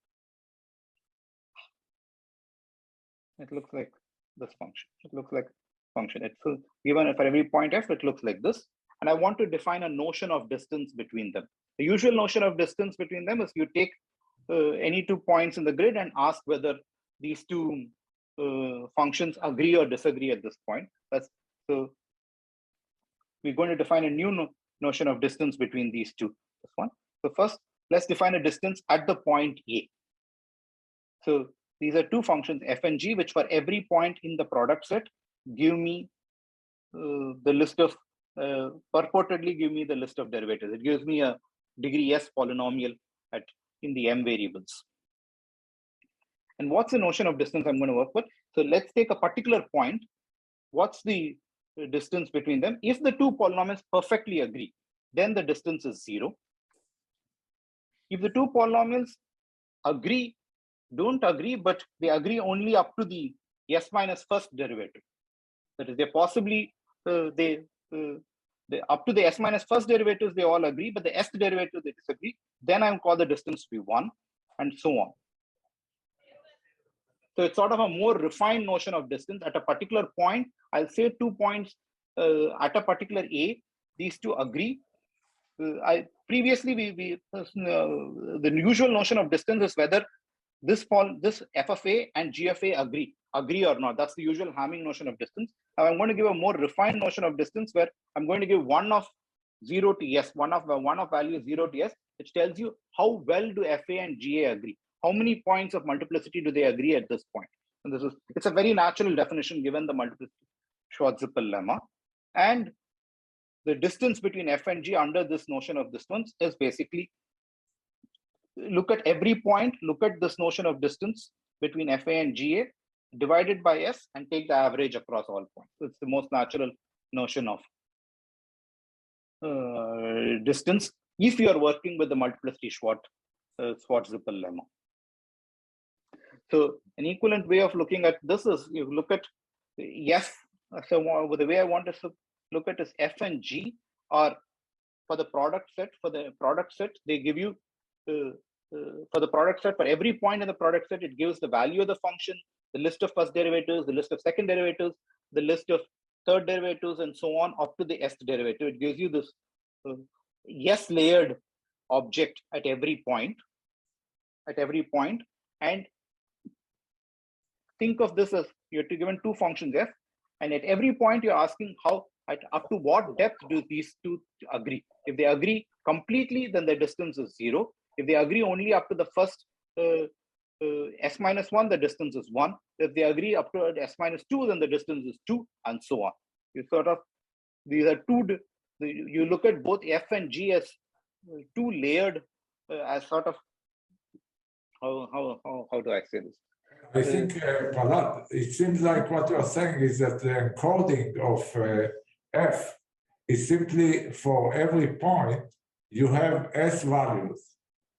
It looks like this function. It looks like function. It's given for every point f, it looks like this. And I want to define a notion of distance between them. The usual notion of distance between them is you take any 2 points in the grid and ask whether these two functions agree or disagree at this point. So we're going to define a new notion of distance between these two. This one. So first, let's define a distance at the point A. So these are two functions f and g, which for every point in the product set give me the list of purportedly give me the list of derivatives. It gives me a degree s polynomial in the m variables. And what's the notion of distance I'm going to work with? So let's take a particular point. What's the distance between them? If the two polynomials perfectly agree, then the distance is 0. If the two polynomials don't agree, but they agree only up to the s minus first derivative. That is, they possibly up to the s minus first derivatives they all agree, but the s derivative they disagree. Then I call the distance to be 1, and so on. So it's sort of a more refined notion of distance. At a particular point, I'll say 2 points at a particular A, these two agree. Previously, the usual notion of distance is whether this f of A and g of A agree or not. That's the usual Hamming notion of distance. Now I'm going to give a more refined notion of distance where I'm going to give one of 0 to s, one of value 0 to s, which tells you how well do FA and GA agree. How many points of multiplicity do they agree at this point? And it's a very natural definition given the Multiplicity Schwartz-Zippel Lemma. And the distance between f and g under this notion of distance is basically look at every point, look at this notion of distance between FA and GA divided by s and take the average across all points. So it's the most natural notion of distance if you are working with the Multiplicity Schwartz-Zippel Lemma. So an equivalent way of looking at this is you look at f. So the way I want to look at is f and g are for the product set. For the product set, they give you for the product set, for every point in the product set, it gives the value of the function, the list of first derivatives, the list of second derivatives, the list of third derivatives, and so on up to the s derivative. It gives you this s layered object at every point. And think of this as you're given two functions f, and at every point you're asking up to what depth do these two agree. If they agree completely, then the distance is 0. If they agree only up to the first s minus 1, the distance is 1. If they agree up to s minus 2, then the distance is 2, and so on. You sort of, these are two, you look at both f and g as two layered, as sort of, how do I say this? I think, Prahladh, it seems like what you're saying is that the encoding of f is simply for every point, you have S values,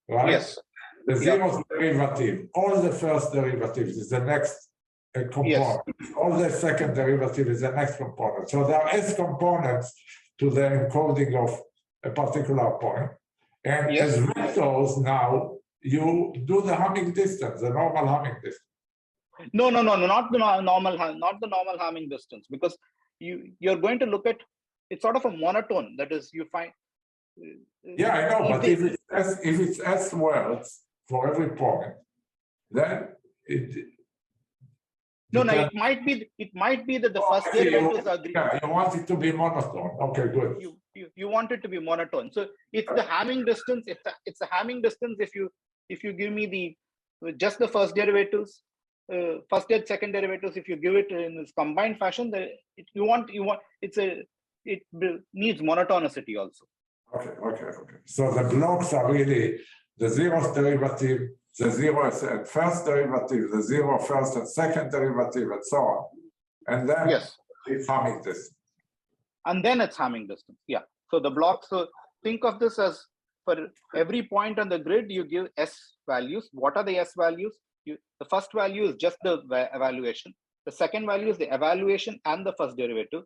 right? Yes. The zeroth derivative, all the first derivatives is the next component. All the second derivative is the next component. So there are S components to the encoding of a particular point. And as vectors now, you do the Hamming distance, the normal Hamming distance. No, not the normal Hamming distance, because you're going to look at, it's sort of a monotone. That is, you find. Yeah, I know, but if it's S words for every point, then it. It might be that the first derivatives agree. Yeah, you want it to be monotone. Okay, good. You want it to be monotone. So it's the Hamming distance. It's the Hamming distance if you give me just the first derivatives, first and second derivatives. If you give it in this combined fashion, it needs monotonicity also. Okay. So the blocks are really the zeroth derivative, the zeroth and first derivative, the zero first and second derivative, and so on. And then it's Hamming distance. And then it's Hamming distance. Yeah. So the blocks, so think of this as for every point on the grid, you give S values. What are the S values? The first value is just the evaluation. The second value is the evaluation and the first derivative.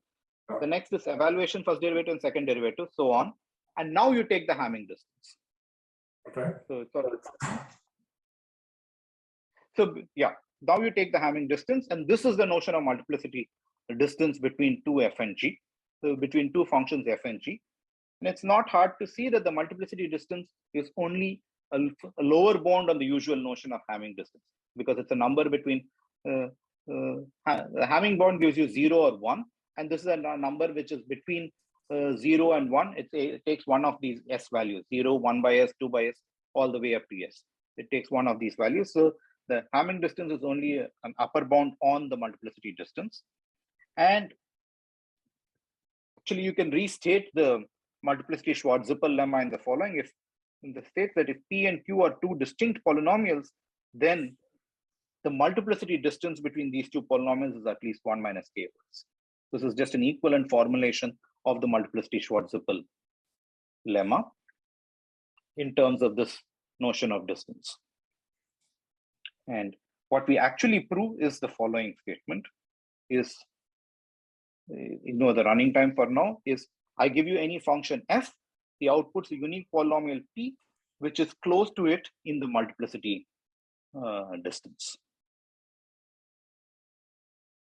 The next is evaluation, first derivative, and second derivative, so on. And now you take the Hamming distance. Okay. So yeah, now you take the Hamming distance, and this is the notion of multiplicity, the distance between two f and g, so between two functions f and g. And it's not hard to see that the multiplicity distance is only a lower bound on the usual notion of Hamming distance, because it's a number between the Hamming bound gives you 0 or 1, and this is a number which is between 0 and 1. It takes one of these S values, 0, 1 by S, 2 by S, all the way up to S. It takes one of these values. So the Hamming distance is only an upper bound on the multiplicity distance. And actually, you can restate the Multiplicity Schwartz-Zippel Lemma in the following. If in the state that if P and Q are two distinct polynomials, then the multiplicity distance between these two polynomials is at least 1 minus k words. This is just an equivalent formulation of the Multiplicity Schwartz-Zippel Lemma in terms of this notion of distance. And what we actually prove is the following statement is, ignore the running time for now, is I give you any function f, the output's a unique polynomial p, which is close to it in the multiplicity distance.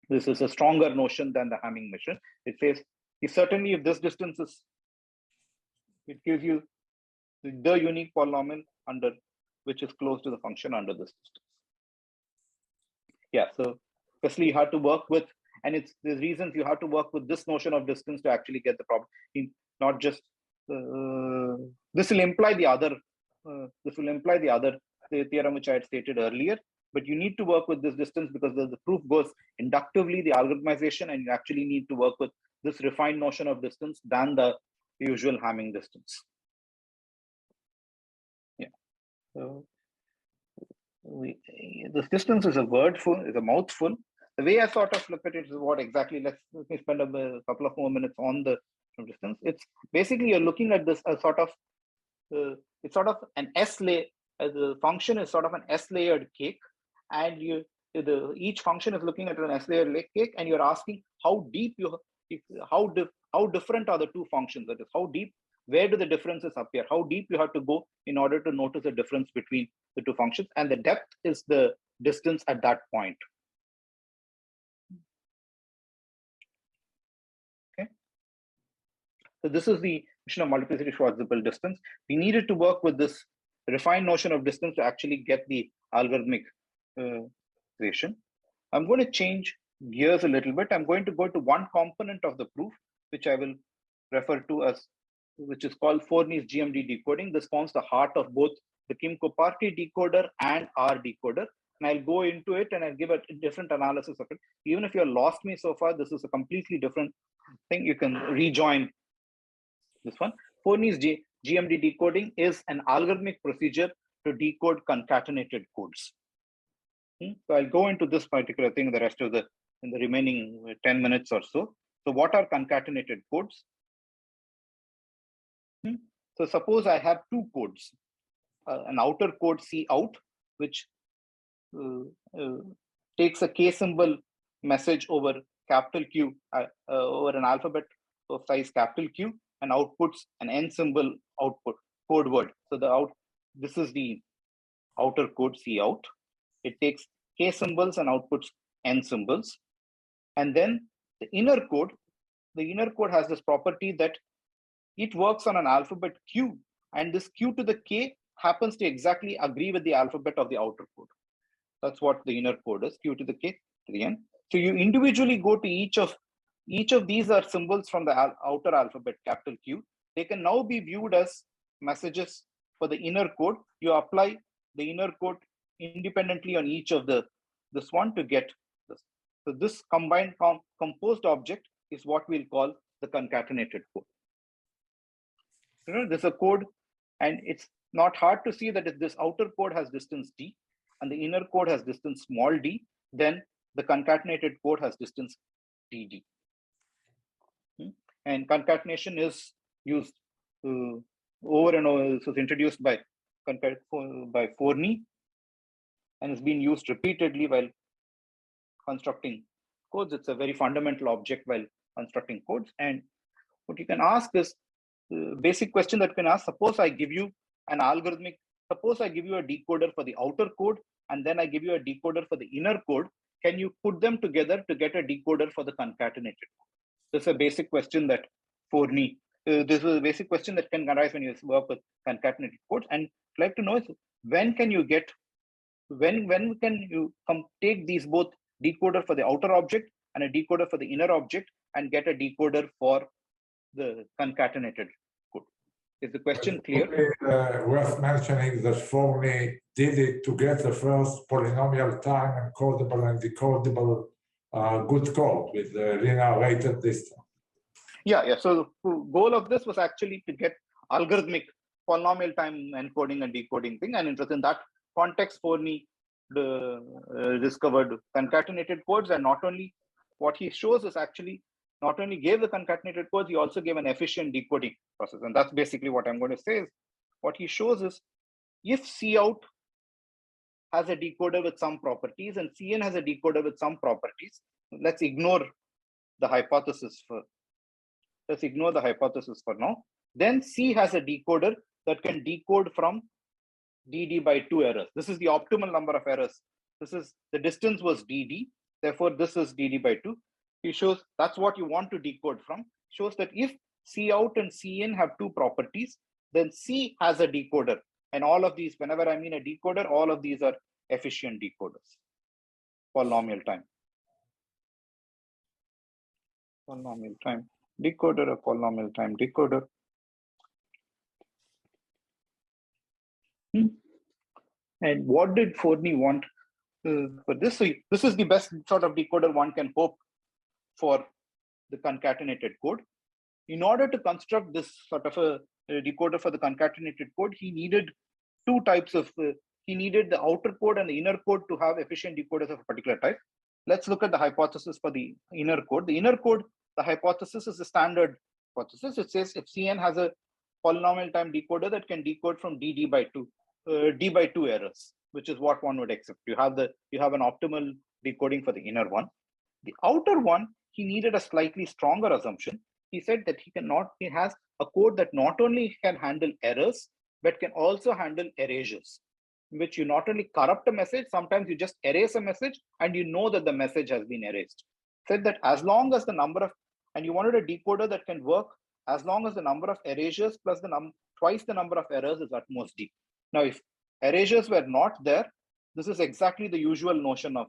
This is a stronger notion than the Hamming mission. It says, certainly if this distance is, it gives you the unique polynomial under which is close to the function under this distance. Yeah, so firstly you have to work with, and it's the reasons you have to work with this notion of distance to actually get the problem. Not just this will imply the other theorem which I had stated earlier, but you need to work with this distance because the proof goes inductively, the algorithmization, and you actually need to work with this refined notion of distance than the usual Hamming distance. Yeah. So this distance is a mouthful. The way I sort of look at it is what exactly, let me spend a couple of more minutes on the distance. It's basically you're looking at this as sort of, it's sort of an S layer, the function is sort of an S layered cake, and each function is looking at an S layered cake, and you're asking how deep how different are the two functions? That is, how deep, where do the differences appear? How deep you have to go in order to notice the difference between the two functions, and the depth is the distance at that point. Okay. So this is the notion of multiplicity Schwartz-Zippel distance. We needed to work with this refined notion of distance to actually get the algorithmic equation. I'm going to change gears a little bit. I'm going to go to one component of the proof, which I will refer to as, which is called Forney's GMD decoding. This forms the heart of both the Kim-Kopparty decoder and our decoder. And I'll go into it and I'll give a different analysis of it. Even if you've lost me so far, this is a completely different thing. You can rejoin this one. Forney's GMD decoding is an algorithmic procedure to decode concatenated codes. So I'll go into this particular thing the rest of in the remaining 10 minutes or so. So what are concatenated codes? So suppose I have two codes, an outer code C out, which takes a K symbol message over capital Q, over an alphabet of size capital Q, and outputs an N symbol output code word. So this is the outer code C out. It takes K symbols and outputs N symbols. And then the inner code has this property that it works on an alphabet Q, and this Q to the K happens to exactly agree with the alphabet of the outer code. That's what the inner code is, Q to the K to the N. So you individually go to each of these are symbols from the outer alphabet, capital Q. They can now be viewed as messages for the inner code. You apply the inner code independently on each of this one to get this. So this combined composed object is what we'll call the concatenated code. There's a code, and it's not hard to see that if this outer code has distance d and the inner code has distance small d, then the concatenated code has distance dd. And concatenation is used over and over. So it's introduced by Forney, and it's been used repeatedly while constructing codes. It's a very fundamental object while constructing codes. And what you can ask is, basic question that you can ask, suppose I give you an algorithmic, suppose I give you a decoder for the outer code, and then I give you a decoder for the inner code. Can you put them together to get a decoder for the concatenated code? This is a basic question that Forney, this is a basic question that can arise when you work with concatenated codes. And I'd like to know is, when can you take these both decoder for the outer object and a decoder for the inner object and get a decoder for the concatenated code? Is the question clear? Worth mentioning that Forney did it to get the first polynomial time encodable and decodable good code with linear weighted distance. Yeah. So the goal of this was actually to get algorithmic polynomial time encoding and decoding thing. And in that context, Forney discovered concatenated codes. And not only what he shows is actually not only gave the concatenated codes, he also gave an efficient decoding process. And that's basically what I'm going to say is, what he shows is, if C out has a decoder with some properties and Cn has a decoder with some properties, let's ignore the hypothesis for now. Then C has a decoder that can decode from dd by 2 errors. This is the optimal number of errors. The distance was dd, therefore this is dd by 2. He shows that's what you want to decode from. Shows that if C out and Cn have two properties, then C has a decoder. And all of these, whenever I mean a decoder, all of these are efficient decoders. Polynomial time. Polynomial time decoder, a polynomial time decoder. And what did Forney want for this? So this is the best sort of decoder one can hope for the concatenated code. In order to construct this sort of a decoder for the concatenated code, he needed two types of, he needed the outer code and the inner code to have efficient decoders of a particular type. Let's look at the hypothesis for the inner code. The inner code, the hypothesis is a standard hypothesis. It says if Cn has a polynomial time decoder that can decode from d by 2 errors, which is what one would accept. You have an optimal decoding for the inner one. The outer one, he needed a slightly stronger assumption. He said that he has a code that not only can handle errors, but can also handle erasures, in which you not only corrupt a message, sometimes you just erase a message and you know that the message has been erased. Said that as long as the number of, and you wanted a decoder that can work as long as the number of erasures plus twice the number of errors is at most d. Now, if erasures were not there, this is exactly the usual notion of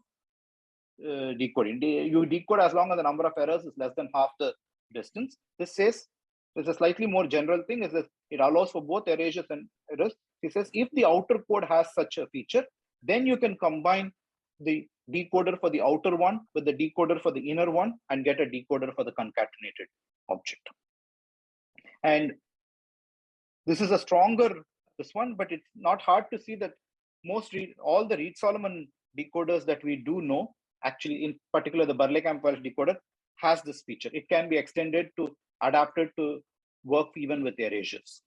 decoding. You decode as long as the number of errors is less than half the distance. This says, there's a slightly more general thing, is that it allows for both erasures and errors. He says if the outer code has such a feature, then you can combine the decoder for the outer one with the decoder for the inner one and get a decoder for the concatenated object. And this is a stronger one, but it's not hard to see that all the Reed-Solomon decoders that we do know, actually in particular the Burley-Campbell decoder, has this feature. It can be extended to adapted to work even with erasures.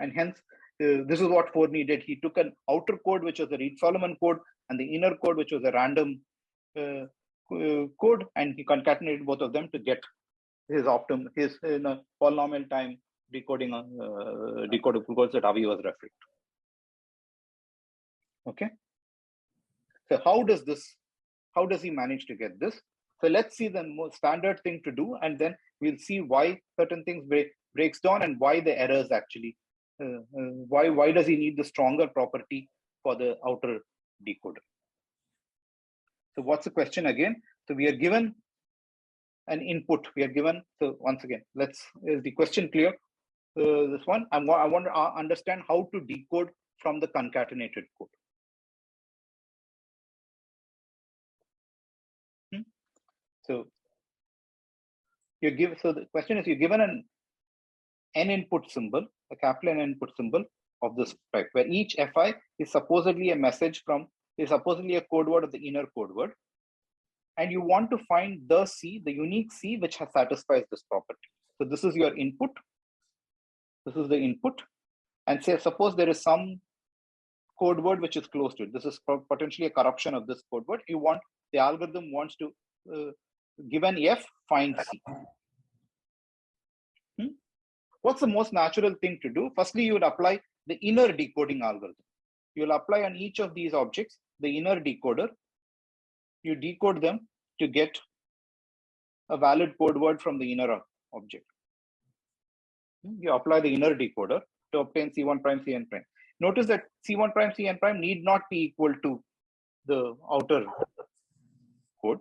And hence, this is what Forney did. He took an outer code, which was the Reed-Solomon code, and the inner code, which was a random code, and he concatenated both of them to get his polynomial time decoding decodable codes that Avi was referring to. Okay. So how does he manage to get this? So let's see the most standard thing to do, and then we'll see why certain things breaks down and why the errors actually, why does he need the stronger property for the outer decoder? So what's the question again? So we are given an input. We are given, so once again, is the question clear? This one, I want to understand how to decode from the concatenated code. So so the question is, you're given an input symbol, a capital N input symbol of this type, where each fi is supposedly a message is supposedly a code word of the inner code word. And you want to find the unique C which satisfies this property. So this is your input. This is the input. And suppose there is some code word which is close to it. This is potentially a corruption of this code word. The algorithm wants to given F, find C. What's the most natural thing to do? Firstly, you would apply the inner decoding algorithm. You'll apply on each of these objects the inner decoder. You decode them to get a valid code word from the inner object. You apply the inner decoder to obtain C1 prime, Cn prime. Notice that C1 prime, Cn prime need not be equal to the outer code.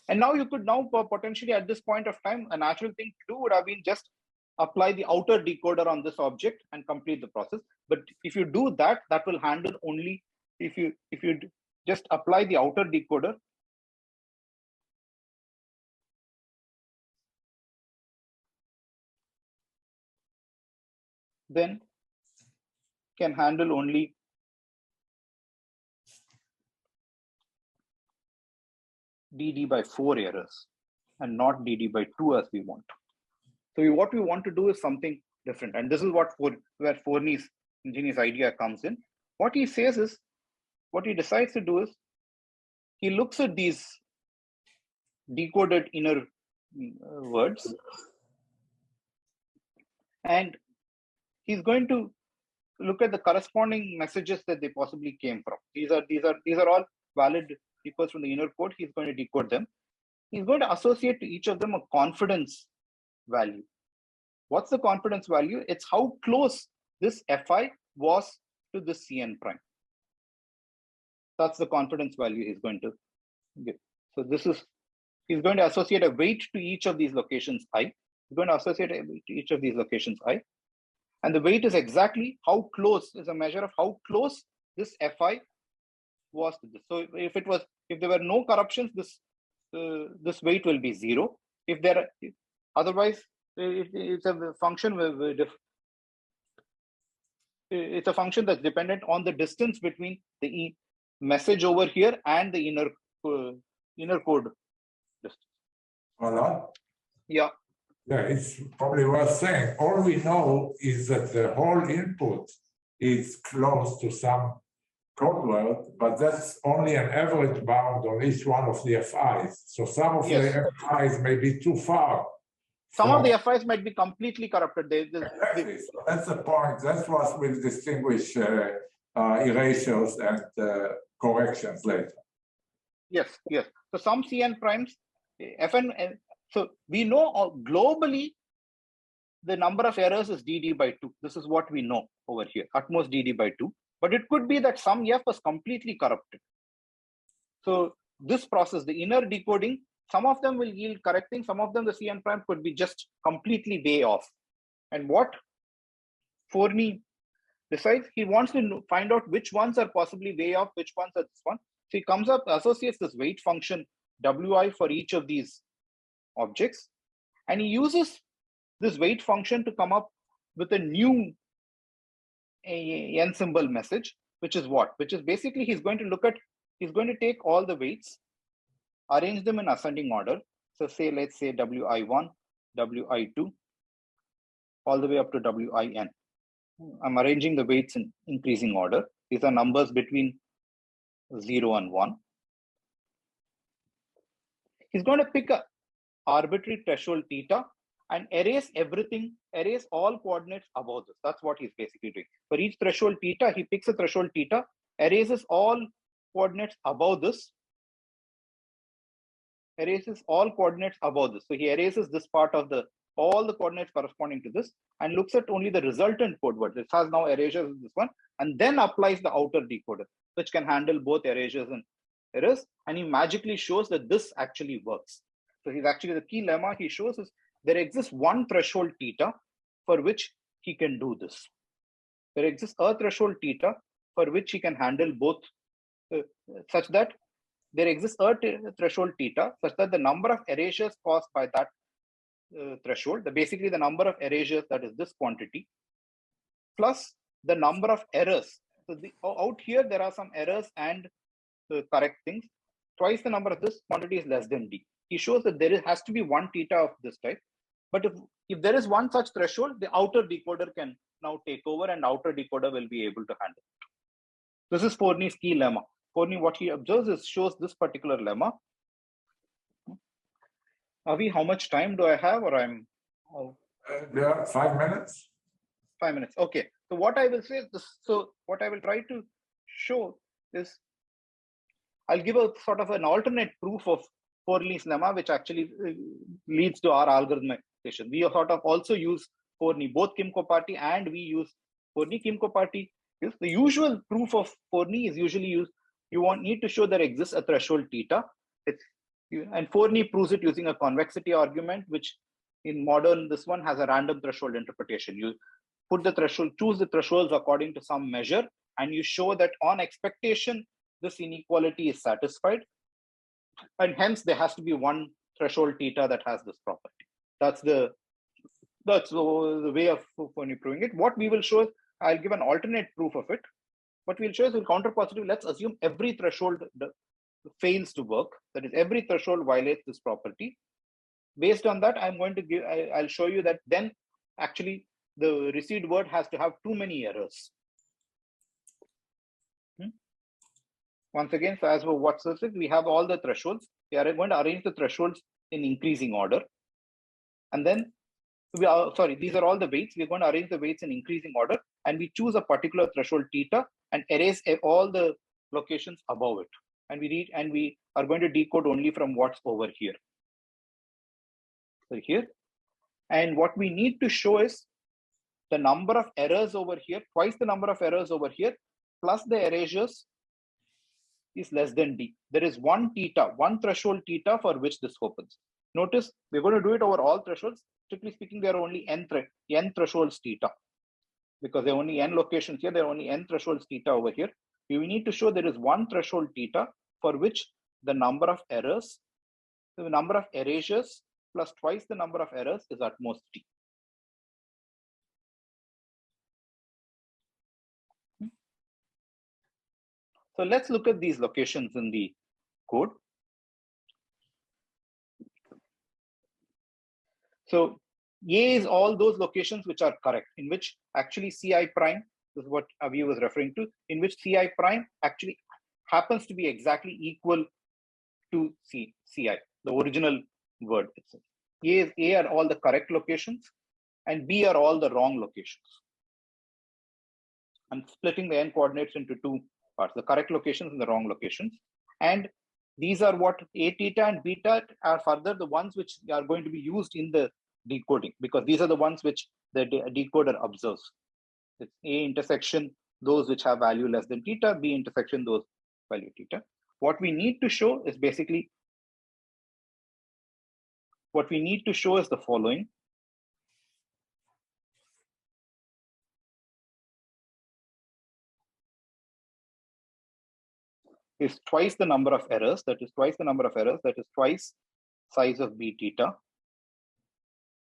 And now you could potentially at this point of time, a natural thing to do would have been just apply the outer decoder on this object and complete the process. But if you do that, that will handle only if you just apply the outer decoder. Then can handle only DD by 4 errors and not DD by 2 as we want. So what we want to do is something different. And this is where Forney's ingenious idea comes in. What he says is, what he decides to do is, he looks at these decoded inner words, and he's going to look at the corresponding messages that they possibly came from. These are all valid equals from the inner code. He's going to decode them. He's going to associate to each of them a confidence value. What's the confidence value? It's how close this fi was to the Cn prime. That's the confidence value he's going to give. So he's going to associate a weight to each of these locations I. He's going to associate a weight to each of these locations I. And the weight is exactly how close, is a measure of how close this fi was to this. So if there were no corruptions, this weight will be 0. Otherwise, it's a function it's a function that's dependent on the distance between the message over here and the inner code distance. Voilà. Yeah. Yeah, it's probably worth saying. All we know is that the whole input is close to some code word, but that's only an average bound on each one of the FIs. So some of the FIs may be too far. Some of the FIs might be completely corrupted. Exactly. So that's the point. That's what will distinguish erasures and corrections later. Yes. So some Cn primes, Fn. So we know globally the number of errors is DD by 2. This is what we know over here, at most DD by 2. But it could be that some F was completely corrupted. So this process, the inner decoding, some of them will yield correcting, some of them the Cn prime could be just completely way off. And what Forney decides, he wants to find out which ones are possibly way off, which ones are this one. So he comes up, associates this weight function Wi for each of these objects, and he uses this weight function to come up with a new n symbol message, which is what? Which is basically he's going to take all the weights, arrange them in ascending order. So let's say Wi1, wi2, all the way up to win. I'm arranging the weights in increasing order. These are numbers between 0 and 1. He's going to pick a arbitrary threshold theta and erase everything, erase all coordinates above this. That's what he's basically doing. For each threshold theta, he picks a threshold theta, erases all coordinates above this, erases all coordinates above this. So he erases this part of all the coordinates corresponding to this and looks at only the resultant code word. This has now erasures in this one, and then applies the outer decoder, which can handle both erasures and errors. And he magically shows that this actually works. So he's actually, the key lemma he shows is there exists one threshold theta for which he can do this. There exists a threshold theta for which he can handle both, such that there exists a threshold theta such that the number of erasures caused by that threshold, basically the number of erasures, that is this quantity, plus the number of errors. So out here there are some errors and correct things. Twice the number of this quantity is less than d. He shows that there has to be one theta of this type. But if there is one such threshold, the outer decoder can now take over, and outer decoder will be able to handle it. This is Forney's key lemma. Forney, what he observes is shows this particular lemma. Avi, how much time do I have, or I'm? Yeah, 5 minutes. 5 minutes. Okay. So what I will say is this. So what I will try to show is, I'll give a sort of an alternate proof of Forney's lemma, which actually leads to our algorithmization. We sort of also use Forney, both Kim-Kopparty and we use Forney. Kim-Kopparty is the usual proof of Forney is usually used. You need to show there exists a threshold theta. And Forney proves it using a convexity argument, which in modern, this one has a random threshold interpretation. You put the threshold, choose the thresholds according to some measure, and you show that on expectation, this inequality is satisfied. And hence there has to be one threshold theta that has this property. That's the way of Forney proving it. What we will show is, I'll give an alternate proof of it. What we'll show is in counterpositive, let's assume every threshold fails to work. That is, every threshold violates this property. Based on that, I'm going to give, I'll show you that then actually the received word has to have too many errors. Once again, so as for what's this, we have all the thresholds. We are going to arrange the thresholds in increasing order. And then, these are all the weights. We're going to arrange the weights in increasing order, and we choose a particular threshold theta and erase all the locations above it. And we are going to decode only from what's over here. So here. And what we need to show is the number of errors over here, twice the number of errors over here, plus the erasures is less than d. There is one theta, one threshold theta for which this opens. Notice we're going to do it over all thresholds. Strictly speaking, there are only n thresholds theta, because there are only n locations here. There are only n thresholds theta over here. We need to show there is one threshold theta for which the number of errors, the number of erasures plus twice the number of errors is at most d. So let's look at these locations in the code. So A is all those locations which are correct, in which actually Ci prime, this is what Avi was referring to, in which Ci prime actually happens to be exactly equal to Ci, the original word itself. A are all the correct locations, and B are all the wrong locations. I'm splitting the n coordinates into two parts, the correct locations and the wrong locations. And these are what A theta and beta are further the ones which are going to be used in the decoding, because these are the ones which the decoder observes. It's A intersection those which have value less than theta, B intersection those value theta. What we need to show is basically, what we need to show is the following. Is twice the number of errors, that is twice the number of errors, that is twice size of B theta,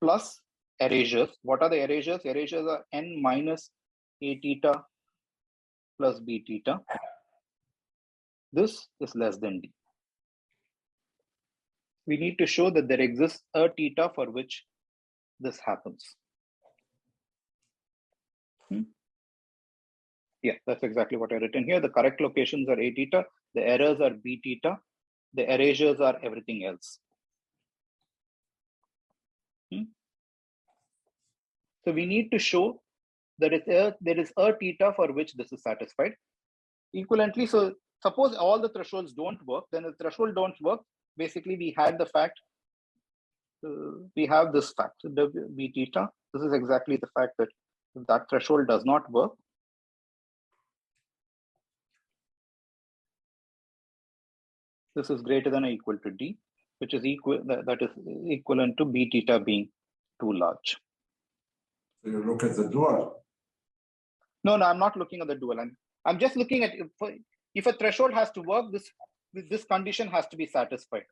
plus erasures. What are the erasures? Erasures are n minus A theta plus B theta. This is less than D. We need to show that there exists a theta for which this happens. Yeah, that's exactly what I've written here. The correct locations are A theta, the errors are B theta, the erasures are everything else. So we need to show that there is a theta for which this is satisfied. Equivalently, so suppose all the thresholds don't work, then the threshold don't work. Basically, we had the fact, we have this fact, B theta. This is exactly the fact that if that threshold does not work, this is greater than or equal to D, which is equal, that is equivalent to B theta being too large. So you look at the dual. No, I'm not looking at the dual. I'm just looking at if a threshold has to work, this condition has to be satisfied.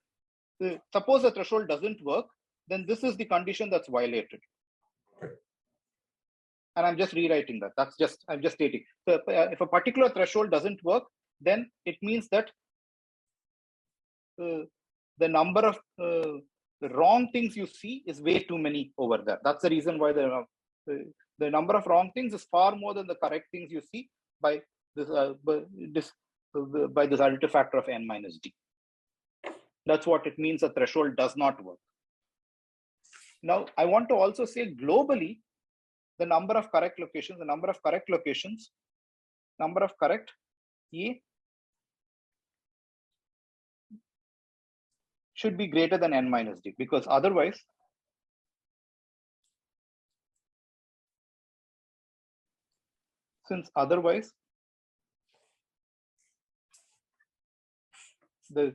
Suppose the threshold doesn't work, then this is the condition that's violated. Okay. And I'm just rewriting that. I'm just stating. So if a particular threshold doesn't work, then it means that the number of the wrong things you see is way too many over there. That's the reason why the number of wrong things is far more than the correct things you see by this additive factor of n minus d. That's what it means. A threshold does not work. Now, I want to also say globally, the number of correct locations, number of correct A should be greater than n minus d, because otherwise, the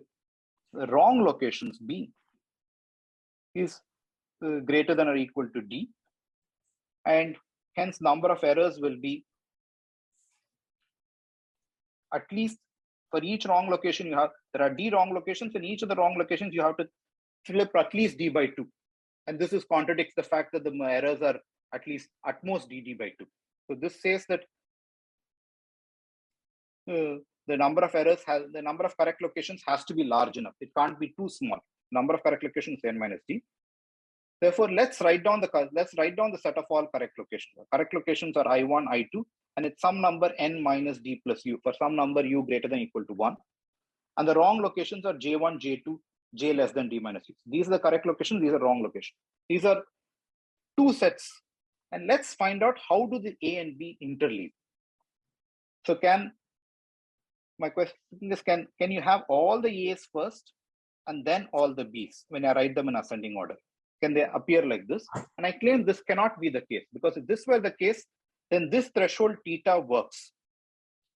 wrong locations B is greater than or equal to D, and hence number of errors will be at least for each wrong location you have, there are D wrong locations, and each of the wrong locations you have to flip at least D by 2. And this contradicts the fact that the errors are at most DD by 2. So this says that the number of errors the number of correct locations has to be large enough. It can't be too small. Number of correct locations is n minus d. Therefore, let's write down the set of all correct locations. The correct locations are I1, I2, and it's some number n minus d plus u for some number u greater than or equal to 1. And the wrong locations are J1, J2, J less than d minus u. These are the correct locations. These are wrong locations. These are two sets. And let's find out how do the A and B interleave. So my question is, can you have all the A's first and then all the B's when I write them in ascending order? Can they appear like this? And I claim this cannot be the case, because if this were the case, then this threshold theta works.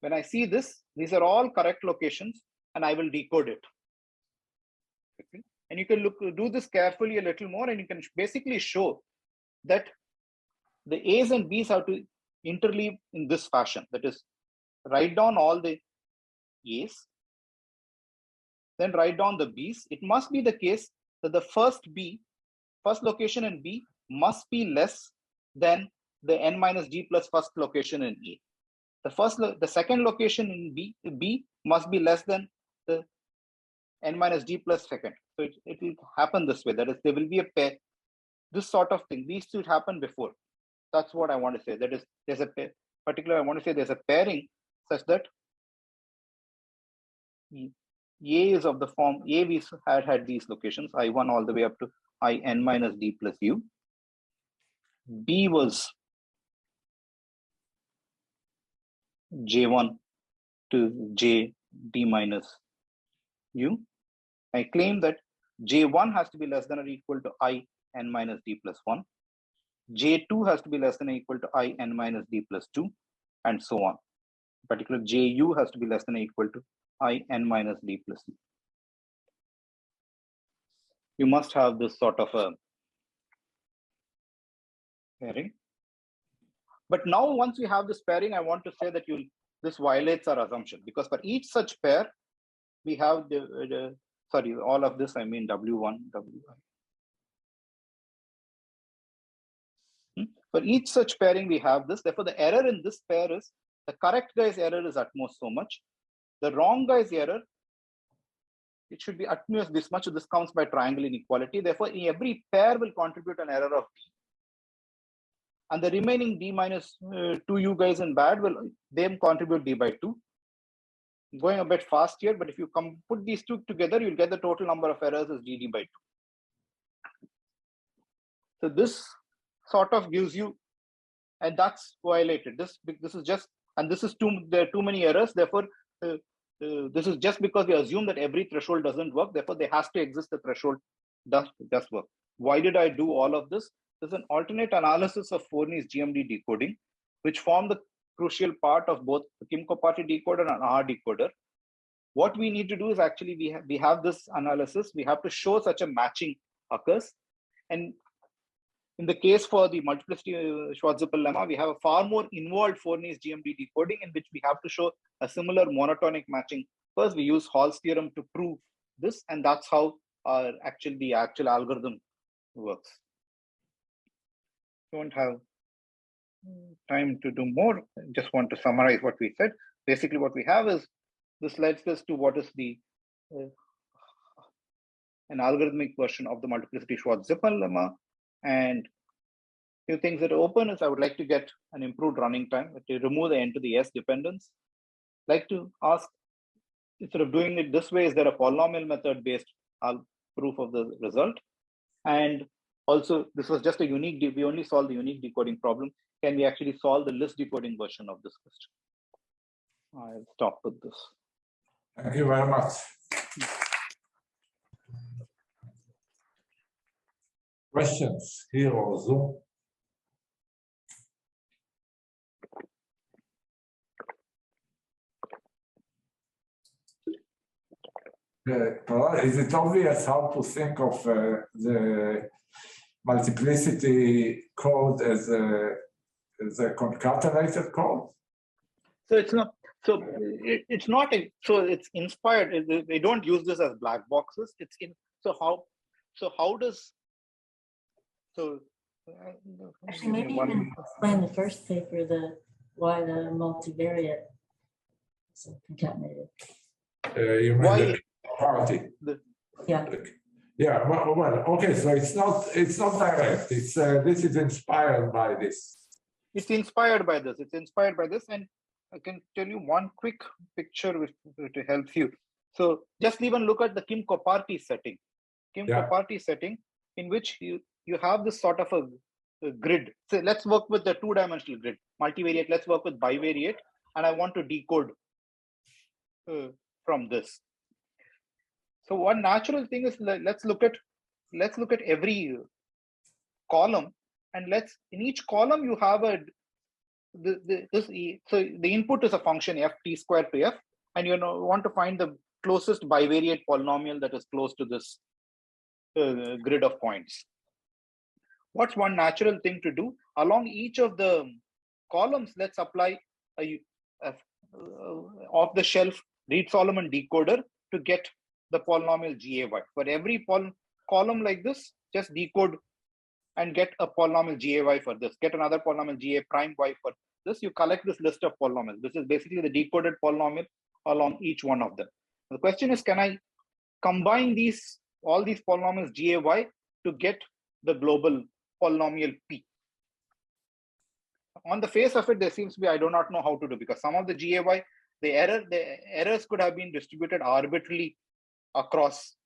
When I see this, these are all correct locations, and I will decode it. Okay. And you can do this carefully a little more, and you can basically show that the A's and B's have to interleave in this fashion. That is, write down all the A's, then write down the B's. It must be the case that the first location in B must be less than the n minus d plus first location in A. The second location in B must be less than the n minus d plus second. So it will happen this way. That is, there will be a pair. This sort of thing. These should happen before. That's what I want to say. That is, there's a particular. I want to say there's a pairing such that A is of the form A. We had these locations I1 all the way up to I n minus d plus u. B was J1 to J d minus u. I claim that J1 has to be less than or equal to I n minus d plus 1. J2 has to be less than or equal to I n minus d plus 2, and so on. In particular, Ju has to be less than or equal to I n minus d plus u. You must have this sort of a pairing. But now, once we have this pairing, I want to say that this violates our assumption, because for each such pair, we have all of this, I mean W1, Wi. For each such pairing, we have this. Therefore, the error in this pair is, the correct guy's error is at most so much. The wrong guy's error, it should be at most this much. This counts by triangle inequality. Therefore, every pair will contribute an error of D. And the remaining d minus 2 you guys in bad will them contribute d by 2. Going a bit fast here, but if you put these two together, you'll get the total number of errors as dd by 2. So this sort of gives you, and that's violated. This is just, and this is there are too many errors. Therefore, this is just because we assume that every threshold doesn't work. Therefore, there has to exist a threshold does work. Why did I do all of this? There's an alternate analysis of Forney's GMD decoding, which form the crucial part of both the Kim-Kopparty decoder and our decoder. What we need to do is actually we have this analysis. We have to show such a matching occurs, and in the case for the multiplicity Schwartz-Zippel lemma, we have a far more involved Forney's GMD decoding in which we have to show a similar monotonic matching. First, we use Hall's theorem to prove this, and that's how the actual algorithm works. Don't have time to do more. I just want to summarize what we said. Basically, what we have is this leads us to what is the an algorithmic version of the multiplicity Schwartz-Zippel lemma. And few things that are open is I would like to get an improved running time to remove the n to the s dependence. Like to ask, instead of doing it this way, is there a polynomial method based proof of the result? And also, this was just a unique, we only solved the unique decoding problem. Can we actually solve the list decoding version of this question? I'll stop with this. Thank you very much. Questions here or Zoom? Is it obvious how to think of the multiplicity code as a concatenated code? So it's not. So it's not. So it's inspired. They don't use this as black boxes. It's in. So how does? So actually, maybe you can explain the first paper, why the multivariate is concatenated. You mean the party? Yeah. Yeah. Well, okay. So it's not direct. It's this is inspired by this. It's inspired by this. It's inspired by this, and I can tell you one quick picture which to help you. So just even look at the Kim-Kopparty setting. Kim-Kopparty setting in which you have this sort of a grid. So let's work with the two-dimensional grid. Multivariate, let's work with bivariate, and I want to decode from this. So one natural thing is let's look at every column, and in each column you have so the input is a function f t squared to f, and you want to find the closest bivariate polynomial that is close to this grid of points. What's one natural thing to do? Along each of the columns, let's apply a off-the-shelf Reed-Solomon decoder to get the polynomial GAY. For every column like this, just decode and get a polynomial GAY for this. Get another polynomial GA prime Y for this. You collect this list of polynomials. This is basically the decoded polynomial along each one of them. The question is, can I combine all these polynomials GAY to get the global polynomial P? On the face of it, there seems to be, I do not know how to do, because some of the GAY, the errors could have been distributed arbitrarily across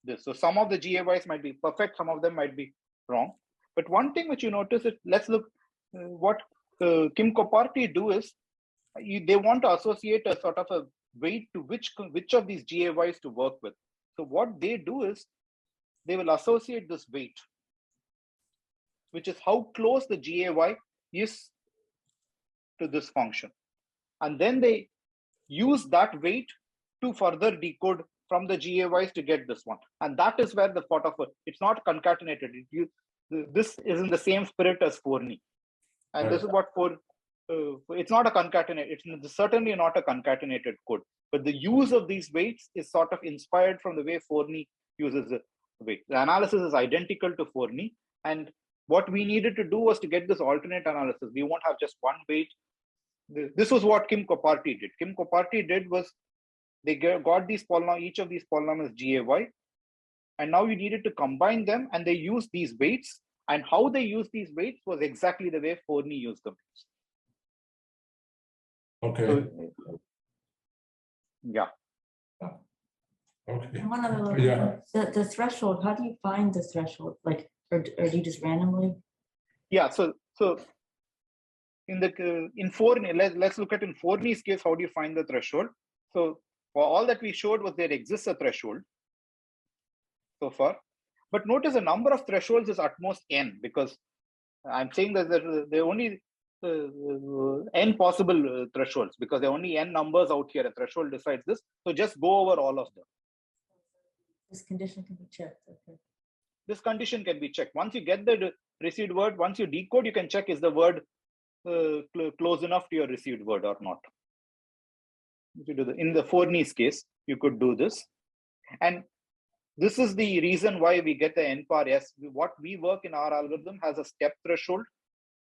this. So some of the GAYs might be perfect, some of them might be wrong. But one thing which you notice is, let's look what Kim-Kopparty do is, they want to associate a sort of a weight to which of these GAYs to work with. So what they do is, they will associate this weight, which is how close the GAY is to this function. And then they use that weight to further decode from the GAYs to get this one. And that is where the sort of, it's not concatenated. This is in the same spirit as Forney. And this is what it's not a concatenated, it's certainly not a concatenated code. But the use of these weights is sort of inspired from the way Forney uses the weight. The analysis is identical to Forney. And what we needed to do was to get this alternate analysis. We won't have just one weight. This was what Kim-Kopparty did. Kim-Kopparty did was, they got these each of these polynomials GAY, and now you needed to combine them, and they use these weights And how they use these weights was exactly the way Forney used them. Okay. So, yeah. Okay. And one other little Yeah. thing, the threshold, how do you find the threshold? Like, or do you just randomly? Yeah. So in Forney, let's look at in Forney's case, how do you find the threshold? So for all that we showed was there exists a threshold so far. But notice the number of thresholds is at most n, because I'm saying that there are only n possible thresholds, because there are only n numbers out here. A threshold decides this. So just go over all of them. This condition can be checked. Okay. This condition can be checked. Once you get the received word, once you decode, you can check is the word close enough to your received word or not. If you do in the Forney's case, you could do this. And this is the reason why we get the n power s. What we work in our algorithm has a step threshold.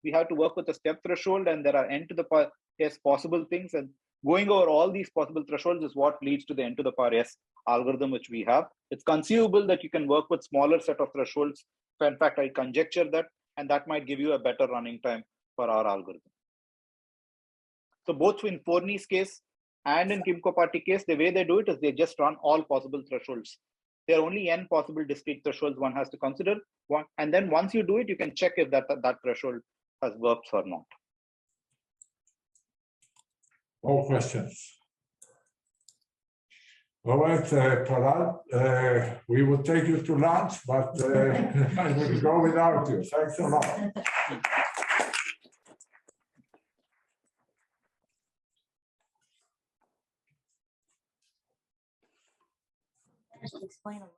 We have to work with a step threshold, and there are n to the power s possible things. And going over all these possible thresholds is what leads to the n to the power s algorithm, which we have. It's conceivable that you can work with smaller set of thresholds. In fact, I conjecture that, and that might give you a better running time for our algorithm. So both in Forney's case and in Dvir-Kopparty case, the way they do it is they just run all possible thresholds. There are only n possible discrete thresholds one has to consider. And then once you do it, you can check if that threshold has worked or not. More questions? All right, Prahladh, we will take you to lunch, but I will go without you. Thanks a lot. Explain a